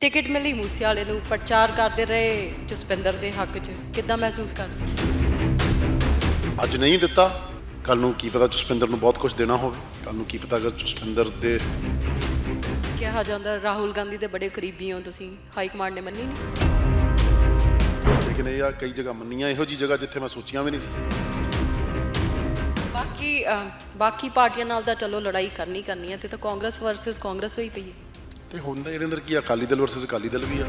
Ticket ਮਿਲੀ ਮੂਸੇ ਵਾਲੇ ਨੂੰ ਪ੍ਰਚਾਰ ਕਰਦੇ ਰਹੇ ਜਸਪਿੰਦਰ ਦੇ ਹੱਕ 'ਚ ਕਿੱਦਾਂ ਮਹਿਸੂਸ ਕਰ ਅੱਜ ਨਹੀਂ ਦਿੱਤਾ, ਕੱਲ ਨੂੰ ਕੀ ਪਤਾ ਜਸਪਿੰਦਰ ਨੂੰ ਬਹੁਤ ਕੁਝ ਦੇਣਾ ਹੋਵੇ। ਕੱਲ ਨੂੰ ਕੀ ਪਤਾ ਅਗਰ ਜਸਪਿੰਦਰ ਦੇ ਕਿਹਾ ਜਾਂਦਾ ਰਾਹੁਲ ਗਾਂਧੀ ਦੇ ਬੜੇ ਕਰੀਬੀ ਹੋ ਤੁਸੀਂ, ਹਾਈ ਕਮਾਂਡ ਨੇ ਮੰਨੀ ਨਹੀਂ। ਲੇਕਿਨ ਇਹ ਆ ਕਈ ਜਗ੍ਹਾ ਮੰਨੀਆਂ, ਇਹੋ ਜੀ ਜਗ੍ਹਾ ਜਿੱਥੇ ਮੈਂ ਸੋਚੀਆਂ ਵੀ ਨਹੀਂ ਸੀ। ਬਾਕੀ ਪਾਰਟੀਆਂ ਨਾਲ ਤਾਂ ਚਲੋ ਲੜਾਈ ਕਰਨੀ ਹੈ ਤੇ ਤਾਂ ਕਾਂਗਰਸ ਵਰਸਸ ਕਾਂਗਰਸ ਹੋਈ ਪਈ ਹੈ। ਤੇ ਹੁੰਦਾ ਇਹਦੇ ਅੰਦਰ ਕੀ ਆ, ਅਕਾਲੀ ਦਲ ਵਰਸਸ ਅਕਾਲੀ ਦਲ ਵੀ ਆ।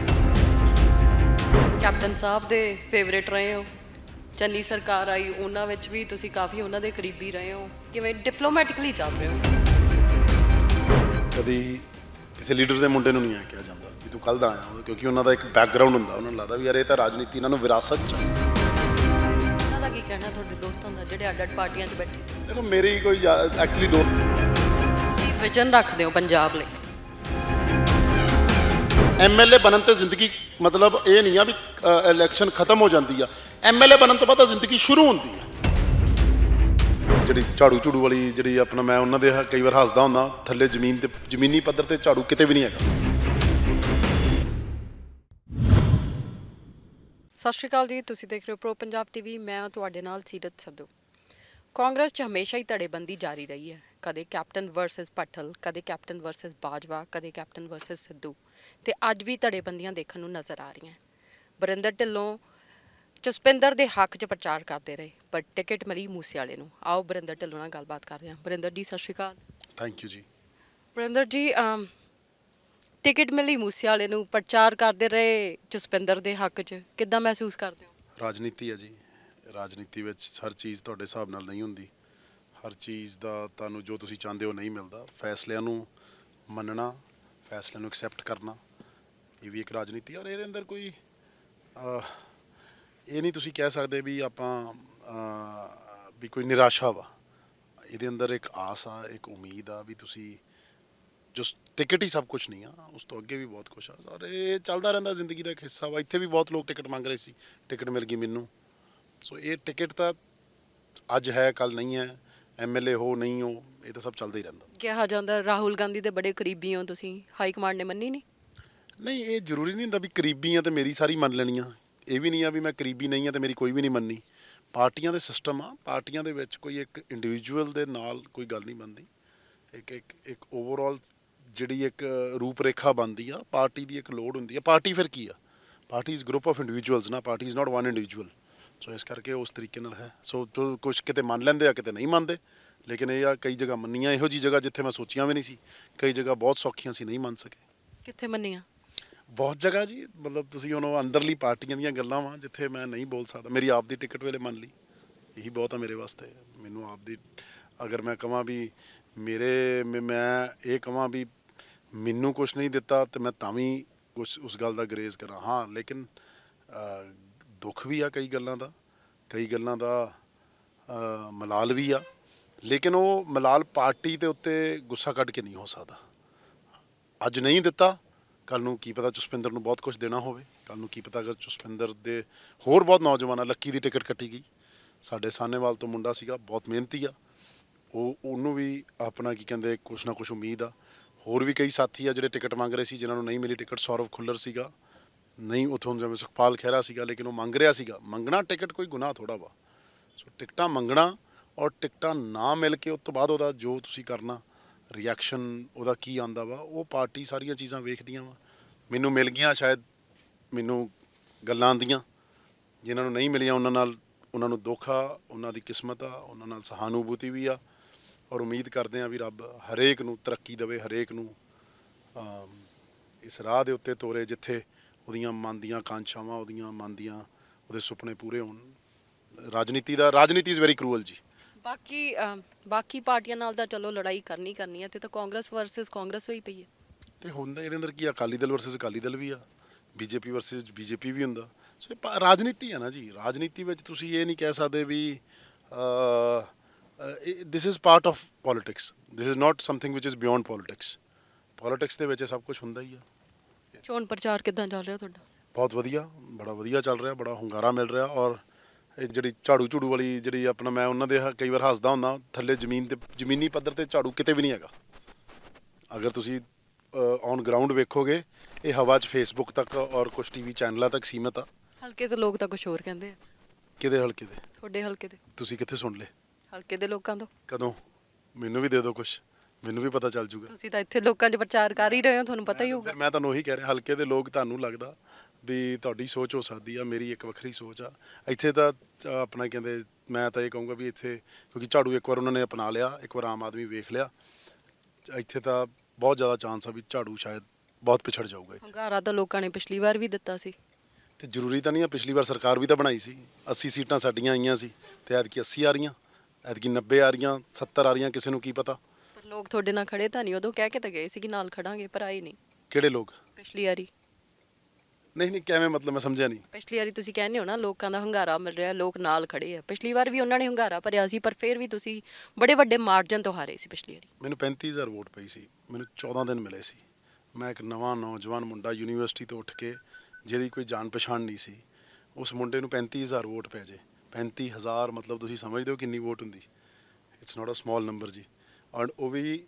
ਕੈਪਟਨ ਸਾਹਿਬ ਦੇ ਫੇਵਰੇਟ ਰਹੇ ਹੋ, ਚੰਨੀ ਸਰਕਾਰ ਆਈ ਉਹਨਾਂ ਵਿੱਚ ਵੀ ਤੁਸੀਂ ਕਾਫੀ ਉਹਨਾਂ ਦੇ ਕਰੀਬੀ ਰਹੇ ਹੋ, ਕਿਵੇਂ ਡਿਪਲੋਮੈਟਿਕਲੀ ਚੱਲ ਰਹੇ ਹੋ? ਕਦੀ ਕਿਸੇ ਲੀਡਰ ਦੇ ਮੁੰਡੇ ਨੂੰ ਨਹੀਂ ਆ ਕਿਹਾ ਜਾਂਦਾ ਵੀ ਤੂੰ ਕੱਲ੍ਹ ਦਾ ਆਇਆ ਹੋ, ਕਿਉਂਕਿ ਉਹਨਾਂ ਦਾ ਇੱਕ ਬੈਕਗਰਾਉਂਡ ਹੁੰਦਾ, ਉਹਨਾਂ ਨੂੰ ਲੱਗਦਾ ਵੀ ਯਾਰ ਇਹ ਤਾਂ ਰਾਜਨੀਤੀ ਇਹਨਾਂ ਨੂੰ ਵਿਰਾਸਤ 'ਚ ਆ। ਉਹਨਾਂ ਦਾ ਕੀ ਕਹਿਣਾ ਤੁਹਾਡੇ ਦੋਸਤਾਂ ਦਾ ਜਿਹੜੇ ਅੱਡ-ਅੱਡ ਪਾਰਟੀਆਂ 'ਚ ਬੈਠੇ? ਦੇਖੋ ਮੇਰੀ ਕੋਈ ਐਕਚੁਅਲੀ ਕੀ ਵਿਜ਼ਨ ਰੱਖਦੇ ਹੋ ਪੰਜਾਬ ਲਈ? ਐਮਐਲਏ ਬਣਨ ਤੇ ਜ਼ਿੰਦਗੀ ਮਤਲਬ ਇਹ ਨਹੀਂ ਆ ਵੀ ਇਲੈਕਸ਼ਨ ਖਤਮ ਹੋ ਜਾਂਦੀ ਆ, ਐਮਐਲਏ ਬਣਨ ਤੋਂ ਬਾਅਦ ਤਾਂ ਜ਼ਿੰਦਗੀ ਸ਼ੁਰੂ ਹੁੰਦੀ ਆ। ਜਿਹੜੀ ਝਾੜੂ ਵਾਲੀ ਜਿਹੜੀ ਆਪਣਾ, ਮੈਂ ਉਹਨਾਂ ਦੇ ਕਈ ਵਾਰ ਹੱਸਦਾ ਹੁੰਦਾ, ਥੱਲੇ ਜ਼ਮੀਨੀ ਪੱਧਰ ਤੇ ਝਾੜੂ ਕਿਤੇ ਵੀ ਨਹੀਂ ਹੈਗਾ। ਸਤਿ ਸ਼੍ਰੀ ਅਕਾਲ ਜੀ, ਤੁਸੀਂ ਦੇਖ ਰਹੇ ਹੋ ਪ੍ਰੋ ਪੰਜਾਬ ਟੀਵੀ। ਮੈਂ ਹਾਂ ਤੁਹਾਡੇ ਨਾਲ ਸੀਰਤ ਸੰਧੂ। ਕਾਂਗਰਸ 'ਚ ਹਮੇਸ਼ਾ ਹੀ ਧੜੇਬੰਦੀ ਜਾਰੀ ਰਹੀ ਹੈ, ਕਦੇ ਕੈਪਟਨ ਵਰਸਸ ਭੱਠਲ, ਕਦੇ ਕੈਪਟਨ ਵਰਸਸ ਬਾਜਵਾ, ਕਦੇ ਕੈਪਟਨ ਵਰਸਸ ਸਿੱਧੂ, ਤੇ ਅੱਜ ਵੀ ਧੜੇਬੰਦੀਆਂ ਦੇਖਣ ਨੂੰ ਨਜ਼ਰ ਆ ਰਹੀਆਂ। ਵਰਿੰਦਰ ਢਿੱਲੋਂ ਜਸਪਿੰਦਰ ਦੇ ਹੱਕ 'ਚ ਪ੍ਰਚਾਰ ਕਰਦੇ ਰਹੇ, ਪਰ ਟਿਕਟ ਮਿਲੀ ਮੂਸੇ ਵਾਲੇ ਨੂੰ। ਆਓ ਵਰਿੰਦਰ ਢਿੱਲੋਂ ਨਾਲ ਗੱਲਬਾਤ ਕਰਦੇ ਹਾਂ। ਵਰਿੰਦਰ ਜੀ ਸਤਿ ਸ਼੍ਰੀ ਅਕਾਲ। ਥੈਂਕ ਯੂ ਜੀ। ਵਰਿੰਦਰ ਜੀ, ਟਿਕਟ ਮਿਲੀ ਮੂਸੇ ਵਾਲੇ ਨੂੰ, ਪ੍ਰਚਾਰ ਕਰਦੇ ਰਹੇ ਜਸਪਿੰਦਰ ਦੇ ਹੱਕ 'ਚ, ਕਿੱਦਾਂ ਮਹਿਸੂਸ ਕਰਦੇ ਹੋ? ਰਾਜਨੀਤੀ ਹੈ ਜੀ, ਰਾਜਨੀਤੀ ਵਿੱਚ ਹਰ ਚੀਜ਼ ਤੁਹਾਡੇ ਹਿਸਾਬ ਨਾਲ ਨਹੀਂ ਹੁੰਦੀ, ਹਰ ਚੀਜ਼ ਦਾ ਤੁਹਾਨੂੰ ਜੋ ਤੁਸੀਂ ਚਾਹੁੰਦੇ ਹੋ ਨਹੀਂ ਮਿਲਦਾ। ਫੈਸਲਿਆਂ ਨੂੰ ਮੰਨਣਾ, ਫੈਸਲਿਆਂ ਨੂੰ ਐਕਸੈਪਟ ਕਰਨਾ, ਇਹ ਵੀ ਇੱਕ ਰਾਜਨੀਤੀ। ਔਰ ਇਹਦੇ ਅੰਦਰ ਕੋਈ ਇਹ ਨਹੀਂ ਤੁਸੀਂ ਕਹਿ ਸਕਦੇ ਵੀ ਆਪਾਂ ਵੀ ਕੋਈ ਨਿਰਾਸ਼ਾ ਵਾ। ਇਹਦੇ ਅੰਦਰ ਇੱਕ ਆਸ ਆ, ਇੱਕ ਉਮੀਦ ਆ ਵੀ ਤੁਸੀਂ ਜੋ ਟਿਕਟ ਹੀ ਸਭ ਕੁਝ ਨਹੀਂ ਆ, ਉਸ ਤੋਂ ਅੱਗੇ ਵੀ ਬਹੁਤ ਕੁਝ ਆ। ਔਰ ਇਹ ਚੱਲਦਾ ਰਹਿੰਦਾ, ਜ਼ਿੰਦਗੀ ਦਾ ਇੱਕ ਹਿੱਸਾ ਵਾ। ਇੱਥੇ ਵੀ ਬਹੁਤ ਲੋਕ ਟਿਕਟ ਮੰਗ ਰਹੇ ਸੀ, ਟਿਕਟ ਮਿਲ ਗਈ ਮੈਨੂੰ। ਸੋ ਇਹ ਟਿਕਟ ਤਾਂ ਅੱਜ ਹੈ, ਕੱਲ ਨਹੀਂ ਹੈ, ਐਮਐਲਏ ਹੋ ਨਹੀਂ ਹੋ, ਇਹ ਤਾਂ ਸਭ ਚੱਲਦਾ ਹੀ ਰਹਿੰਦਾ। ਕਿਹਾ ਜਾਂਦਾ ਰਾਹੁਲ ਗਾਂਧੀ ਦੇ ਬੜੇ ਕਰੀਬੀ ਹੋ ਤੁਸੀਂ, ਹਾਈ ਕਮਾਂਡ ਨੇ ਮੰਨੀ ਨਹੀਂ। ਨਹੀਂ, ਇਹ ਜ਼ਰੂਰੀ ਨਹੀਂ ਹੁੰਦਾ ਵੀ ਕਰੀਬੀ ਆ ਤੇ ਮੇਰੀ ਸਾਰੀ ਮੰਨ ਲੈਣੀ ਆ। ਇਹ ਵੀ ਨਹੀਂ ਆ ਵੀ ਮੈਂ ਕਰੀਬੀ ਨਹੀਂ ਆ ਤੇ ਮੇਰੀ ਕੋਈ ਵੀ ਨਹੀਂ ਮੰਨਣੀ। ਪਾਰਟੀਆਂ ਦੇ ਸਿਸਟਮ ਆ, ਪਾਰਟੀਆਂ ਦੇ ਵਿੱਚ ਕੋਈ ਇੱਕ ਇੰਡੀਵਿਜੂਅਲ ਦੇ ਨਾਲ ਕੋਈ ਗੱਲ ਨਹੀਂ ਬਣਦੀ। ਇੱਕ ਓਵਰਆਲ ਜਿਹੜੀ ਇੱਕ ਰੂਪ ਰੇਖਾ ਬਣਦੀ ਆ, ਪਾਰਟੀ ਦੀ ਇੱਕ ਲੋੜ ਹੁੰਦੀ ਆ। ਪਾਰਟੀ ਫਿਰ ਕੀ ਆ? Party is group of individuals ਨਾ, party is not one individual. So ਇਸ ਕਰਕੇ ਉਸ ਤਰੀਕੇ ਨਾਲ ਹੈ। ਸੋ ਕੁਛ ਕਿਤੇ ਮੰਨ ਲੈਂਦੇ ਆ, ਕਿਤੇ ਨਹੀਂ ਮੰਨਦੇ। ਲੇਕਿਨ ਇਹ ਆ ਕਈ ਜਗ੍ਹਾ ਮੰਨੀਆਂ, ਇਹੋ ਜੀ ਜਗ੍ਹਾ ਜਿੱਥੇ ਮੈਂ ਸੋਚੀਆਂ ਵੀ ਨਹੀਂ ਸੀ। ਕਈ ਜਗ੍ਹਾ ਬਹੁਤ ਸੌਖੀਆਂ ਸੀ, ਨਹੀਂ ਮੰਨ ਸਕੇ। ਕਿੱਥੇ ਮੰਨੀਆਂ? ਬਹੁਤ ਜਗ੍ਹਾ ਜੀ, ਮਤਲਬ ਤੁਸੀਂ ਹੁਣ ਅੰਦਰਲੀ ਪਾਰਟੀਆਂ ਦੀਆਂ ਗੱਲਾਂ ਵਾ ਜਿੱਥੇ ਮੈਂ ਨਹੀਂ ਬੋਲ ਸਕਦਾ। ਮੇਰੀ ਆਪ ਦੀ ਟਿਕਟ ਵੇਲੇ ਮੰਨ ਲਈ, ਇਹੀ ਬਹੁਤ ਆ ਮੇਰੇ ਵਾਸਤੇ। ਮੈਨੂੰ ਆਪ ਦੀ ਅਗਰ ਮੈਂ ਕਹਾਂ ਵੀ ਮੈਂ ਇਹ ਕਹਾਂ ਵੀ ਮੈਨੂੰ ਕੁਛ ਨਹੀਂ ਦਿੱਤਾ ਤੇ ਮੈਂ ਤਾਂ ਵੀ ਕੁਛ ਉਸ ਗੱਲ ਦਾ ਗਰੇਜ਼ ਕਰਾਂ। ਹਾਂ, ਲੇਕਿਨ ਦੁੱਖ ਵੀ ਆ ਕਈ ਗੱਲਾਂ ਦਾ ਮਲਾਲ ਵੀ ਆ। ਲੇਕਿਨ ਉਹ ਮਲਾਲ ਪਾਰਟੀ ਦੇ ਉੱਤੇ ਗੁੱਸਾ ਕੱਢ ਕੇ ਨਹੀਂ ਹੋ ਸਕਦਾ। ਅੱਜ ਨਹੀਂ ਦਿੱਤਾ, ਕੱਲ ਨੂੰ ਕੀ ਪਤਾ ਜਸਪਿੰਦਰ ਨੂੰ ਬਹੁਤ ਕੁਝ ਦੇਣਾ ਹੋਵੇ। ਕੱਲ ਨੂੰ ਕੀ ਪਤਾ ਅਗਰ ਜਸਪਿੰਦਰ ਦੇ ਹੋਰ ਬਹੁਤ ਨੌਜਵਾਨਾਂ, ਲੱਕੀ ਦੀ ਟਿਕਟ ਕੱਟੀ ਗਈ, ਸਾਡੇ ਸਾਹਨੇਵਾਲ ਤੋਂ ਮੁੰਡਾ ਸੀਗਾ, ਬਹੁਤ ਮਿਹਨਤੀ ਆ, ਉਹਨੂੰ ਵੀ ਆਪਣਾ ਕੀ ਕਹਿੰਦੇ ਕੁਛ ਨਾ ਕੁਛ ਉਮੀਦ ਆ। ਹੋਰ ਵੀ ਕਈ ਸਾਥੀ ਆ ਜਿਹੜੇ ਟਿਕਟ ਮੰਗ ਰਹੇ ਸੀ, ਜਿਨ੍ਹਾਂ ਨੂੰ ਨਹੀਂ ਮਿਲੀ ਟਿਕਟ। ਸੌਰਵ ਖੁੱਲਰ ਸੀਗਾ, ਨਹੀਂ ਉੱਥੋਂ ਜਿਵੇਂ ਸੁਖਪਾਲ ਖਹਿਰਾ ਸੀਗਾ, ਲੇਕਿਨ ਉਹ ਮੰਗ ਰਿਹਾ ਸੀਗਾ। ਮੰਗਣਾ ਟਿਕਟ ਕੋਈ ਗੁਨਾਹ ਥੋੜ੍ਹਾ ਵਾ। ਸੋ ਟਿਕਟਾਂ ਮੰਗਣਾ ਔਰ ਟਿਕਟਾਂ ਨਾ ਮਿਲ ਕੇ ਉਸ ਤੋਂ ਬਾਅਦ ਉਹਦਾ ਜੋ ਤੁਸੀਂ ਕਰਨਾ, ਰਿਐਕਸ਼ਨ ਉਹਦਾ ਕੀ ਆਉਂਦਾ ਵਾ, ਉਹ ਪਾਰਟੀ ਸਾਰੀਆਂ ਚੀਜ਼ਾਂ ਵੇਖਦੀਆਂ ਵਾ। ਮੈਨੂੰ ਮਿਲ ਗਈਆਂ, ਸ਼ਾਇਦ ਮੈਨੂੰ ਗੱਲਾਂ ਆਉਂਦੀਆਂ। ਜਿਨ੍ਹਾਂ ਨੂੰ ਨਹੀਂ ਮਿਲੀਆਂ ਉਹਨਾਂ ਨੂੰ ਦੁੱਖ ਆ, ਉਹਨਾਂ ਦੀ ਕਿਸਮਤ ਆ, ਉਹਨਾਂ ਨਾਲ ਸਹਾਨੂਭੂਤੀ ਵੀ ਆ। ਔਰ ਉਮੀਦ ਕਰਦੇ ਹਾਂ ਵੀ ਰੱਬ ਹਰੇਕ ਨੂੰ ਤਰੱਕੀ ਦੇਵੇ, ਹਰੇਕ ਨੂੰ ਇਸ ਰਾਹ ਦੇ ਉੱਤੇ ਤੋਰੇ ਜਿੱਥੇ ਉਹਦੀਆਂ ਮਨ ਦੀਆਂ ਕਾਂਛਾਵਾਂ, ਉਹਦੀਆਂ ਮਨ ਦੀਆਂ ਉਹਦੇ ਸੁਪਨੇ ਪੂਰੇ ਹੋਣ। ਰਾਜਨੀਤੀ ਇਜ਼ ਵੈਰੀ ਕਰੂਅਲ ਜੀ। ਬਾਕੀ ਪਾਰਟੀਆਂ ਨਾਲ ਤਾਂ ਚਲੋ ਲੜਾਈ ਕਰਨੀ ਹੈ ਤੇ ਤਾਂ ਕਾਂਗਰਸ ਵਰਸਸ ਕਾਂਗਰਸ ਹੋਈ ਪਈ ਹੈ। ਤੇ ਹੁੰਦਾ ਇਹਦੇ ਅੰਦਰ ਕੀ ਆ, ਅਕਾਲੀ ਦਲ ਵਰਸਸ ਅਕਾਲੀ ਦਲ ਵੀ ਆ, ਬੀਜੇਪੀ ਵਰਸਸ ਬੀਜੇਪੀ ਵੀ ਹੁੰਦਾ। ਸੋ ਇਹ ਰਾਜਨੀਤੀ ਆ ਨਾ ਜੀ। ਰਾਜਨੀਤੀ ਵਿੱਚ ਤੁਸੀਂ ਇਹ ਨਹੀਂ ਕਹਿ ਸਕਦੇ ਵੀ this is part of politics, this is not something which is beyond politics. Politics ਦੇ ਵਿੱਚ ਇਹ ਸਭ ਕੁਝ ਹੁੰਦਾ ਹੀ ਆ। ਚੋਣ ਪ੍ਰਚਾਰ ਕਿੱਦਾਂ ਚੱਲ ਰਿਹਾ ਤੁਹਾਡਾ? ਬਹੁਤ ਵਧੀਆ, ਬੜਾ ਵਧੀਆ ਚੱਲ ਰਿਹਾ, ਬੜਾ ਹੁੰਗਾਰਾ ਮਿਲ ਰਿਹਾ। ਔਰ ਇਹ ਜਿਹੜੀ ਝਾੜੂ ਵਾਲੀ ਜਿਹੜੀ ਆਪਣਾ, ਮੈਂ ਉਹਨਾਂ ਦੇ ਕਈ ਵਾਰ ਹੱਸਦਾ ਹੁੰਦਾ, ਥੱਲੇ ਜ਼ਮੀਨੀ ਪੱਧਰ ਤੇ ਝਾੜੂ ਕਿਤੇ ਵੀ ਨਹੀਂ ਹੈਗਾ। ਅਗਰ ਤੁਸੀਂ ਔਨ ਗਰਾਊਂਡ ਵੇਖੋਗੇ ਇਹ ਹਵਾ 'ਚ ਫੇਸਬੁੱਕ ਤੱਕ ਔਰ ਕੁਝ ਟੀਵੀ ਚੈਨਲਾਂ ਤੱਕ ਸੀਮਤ ਆ। ਹਲਕੇ ਦੇ ਲੋਕ ਤਾਂ ਕੁਝ ਹੋਰ ਕਹਿੰਦੇ ਆ। ਕਿਹਦੇ ਹਲਕੇ ਦੇ? ਤੁਹਾਡੇ ਹਲਕੇ ਦੇ? ਤੁਸੀਂ ਕਿੱਥੇ ਸੁਣ ਲਏ? ਹਲਕੇ ਦੇ ਲੋਕਾਂ ਤੋਂ। ਕਦੋਂ? ਮੈਨੂੰ ਵੀ ਦੇ ਦਿਓ ਕੁਝ, ਮੈਨੂੰ ਵੀ ਪਤਾ ਚੱਲ ਜੂਗਾ। ਤੁਸੀਂ ਤਾਂ ਇੱਥੇ ਲੋਕਾਂ 'ਚ ਪ੍ਰਚਾਰ ਕਰ ਹੀ ਰਹੇ ਹੋ, ਤੁਹਾਨੂੰ ਪਤਾ ਹੀ ਹੋਊਗਾ। ਮੈਂ ਤੁਹਾਨੂੰ ਉਹੀ ਕਹਿ ਰਿਹਾ, ਹਲਕੇ ਦੇ ਲੋਕ ਤੁਹਾਨੂੰ ਲੱਗਦਾ ਵੀ ਤੁਹਾਡੀ ਸੋਚ ਹੋ ਸਕਦੀ ਆ, ਮੇਰੀ ਇੱਕ ਵੱਖਰੀ ਸੋਚ ਆ। ਇੱਥੇ ਤਾਂ ਆਪਣਾ ਕਹਿੰਦੇ, ਮੈਂ ਤਾਂ ਇਹ ਕਹੂੰਗਾ ਵੀ ਇੱਥੇ ਕਿਉਂਕਿ ਝਾੜੂ ਇੱਕ ਵਾਰ ਉਹਨਾਂ ਨੇ ਅਪਣਾ ਲਿਆ, ਇੱਕ ਵਾਰ ਆਮ ਆਦਮੀ ਵੇਖ ਲਿਆ, ਇੱਥੇ ਤਾਂ ਬਹੁਤ ਜ਼ਿਆਦਾ ਚਾਂਸ ਆ ਵੀ ਝਾੜੂ ਸ਼ਾਇਦ ਬਹੁਤ ਪਿਛੜ ਜਾਊਗਾ ਇੱਥੇ। ਹੰਗਾਰਾ ਤਾਂ ਲੋਕਾਂ ਨੇ ਪਿਛਲੀ ਵਾਰ ਵੀ ਦਿੱਤਾ ਸੀ। ਤੇ ਜ਼ਰੂਰੀ ਤਾਂ ਨਹੀਂ ਆ, ਪਿਛਲੀ ਵਾਰ ਸਰਕਾਰ ਵੀ ਤਾਂ ਬਣਾਈ ਸੀ, 80 ਸੀਟਾਂ ਸਾਡੀਆਂ ਆਈਆਂ ਸੀ ਤੇ ਐਤਕੀ 80 ਆ ਰਹੀਆਂ, ਐਤਕੀ 90 ਆ ਰਹੀਆਂ, 70 ਆ ਰਹੀਆਂ, ਕਿਸੇ ਨੂੰ ਕੀ ਪਤਾ। ਪਰ ਲੋਕ ਤੁਹਾਡੇ ਨਾਲ ਖੜੇ ਤਾਂ ਨਹੀਂ, ਉਦੋਂ ਕਹਿ ਕੇ ਤਾਂ ਗਏ ਸੀ ਕਿ ਨਾਲ ਖੜਾਂਗੇ, ਪਰ ਆਏ ਨਹੀਂ ਕਿਹੜੇ ਲੋਕ? ਪਿਛਲੀ ਵਾਰੀ। ਨਹੀਂ ਨਹੀਂ, ਕਿਵੇਂ ਮਤਲਬ? ਮੈਂ ਸਮਝਿਆ ਨਹੀਂ। ਪਿਛਲੀ ਵਾਰੀ ਤੁਸੀਂ ਕਹਿੰਦੇ ਹੋ ਨਾ ਲੋਕਾਂ ਦਾ ਹੰਗਾਰਾ ਮਿਲ ਰਿਹਾ, ਲੋਕ ਨਾਲ ਖੜੇ ਆ। ਪਿਛਲੀ ਵਾਰ ਵੀ ਉਹਨਾਂ ਨੇ ਹੰਗਾਰਾ ਭਰਿਆ ਸੀ, ਪਰ ਫਿਰ ਵੀ ਤੁਸੀਂ ਬੜੇ ਵੱਡੇ ਮਾਰਜਨ ਤੋਂ ਹਾਰੇ ਸੀ ਪਿਛਲੀ ਵਾਰੀ। ਮੈਨੂੰ 35,000 ਵੋਟ ਪਈ ਸੀ, ਮੈਨੂੰ 14 ਦਿਨ ਮਿਲੇ ਸੀ। ਮੈਂ ਇੱਕ ਨਵਾਂ ਨੌਜਵਾਨ ਮੁੰਡਾ ਯੂਨੀਵਰਸਿਟੀ ਤੋਂ ਉੱਠ ਕੇ, ਜਿਹਦੀ ਕੋਈ ਜਾਣ ਪਛਾਣ ਨਹੀਂ ਸੀ, ਉਸ ਮੁੰਡੇ ਨੂੰ 35,000 ਵੋਟ ਪੈ ਜੇ। 35,000 ਮਤਲਬ ਤੁਸੀਂ ਸਮਝਦੇ ਹੋ ਕਿੰਨੀ ਵੋਟ ਹੁੰਦੀ? It's not a small number ਜੀ। ਔਰ ਉਹ ਵੀ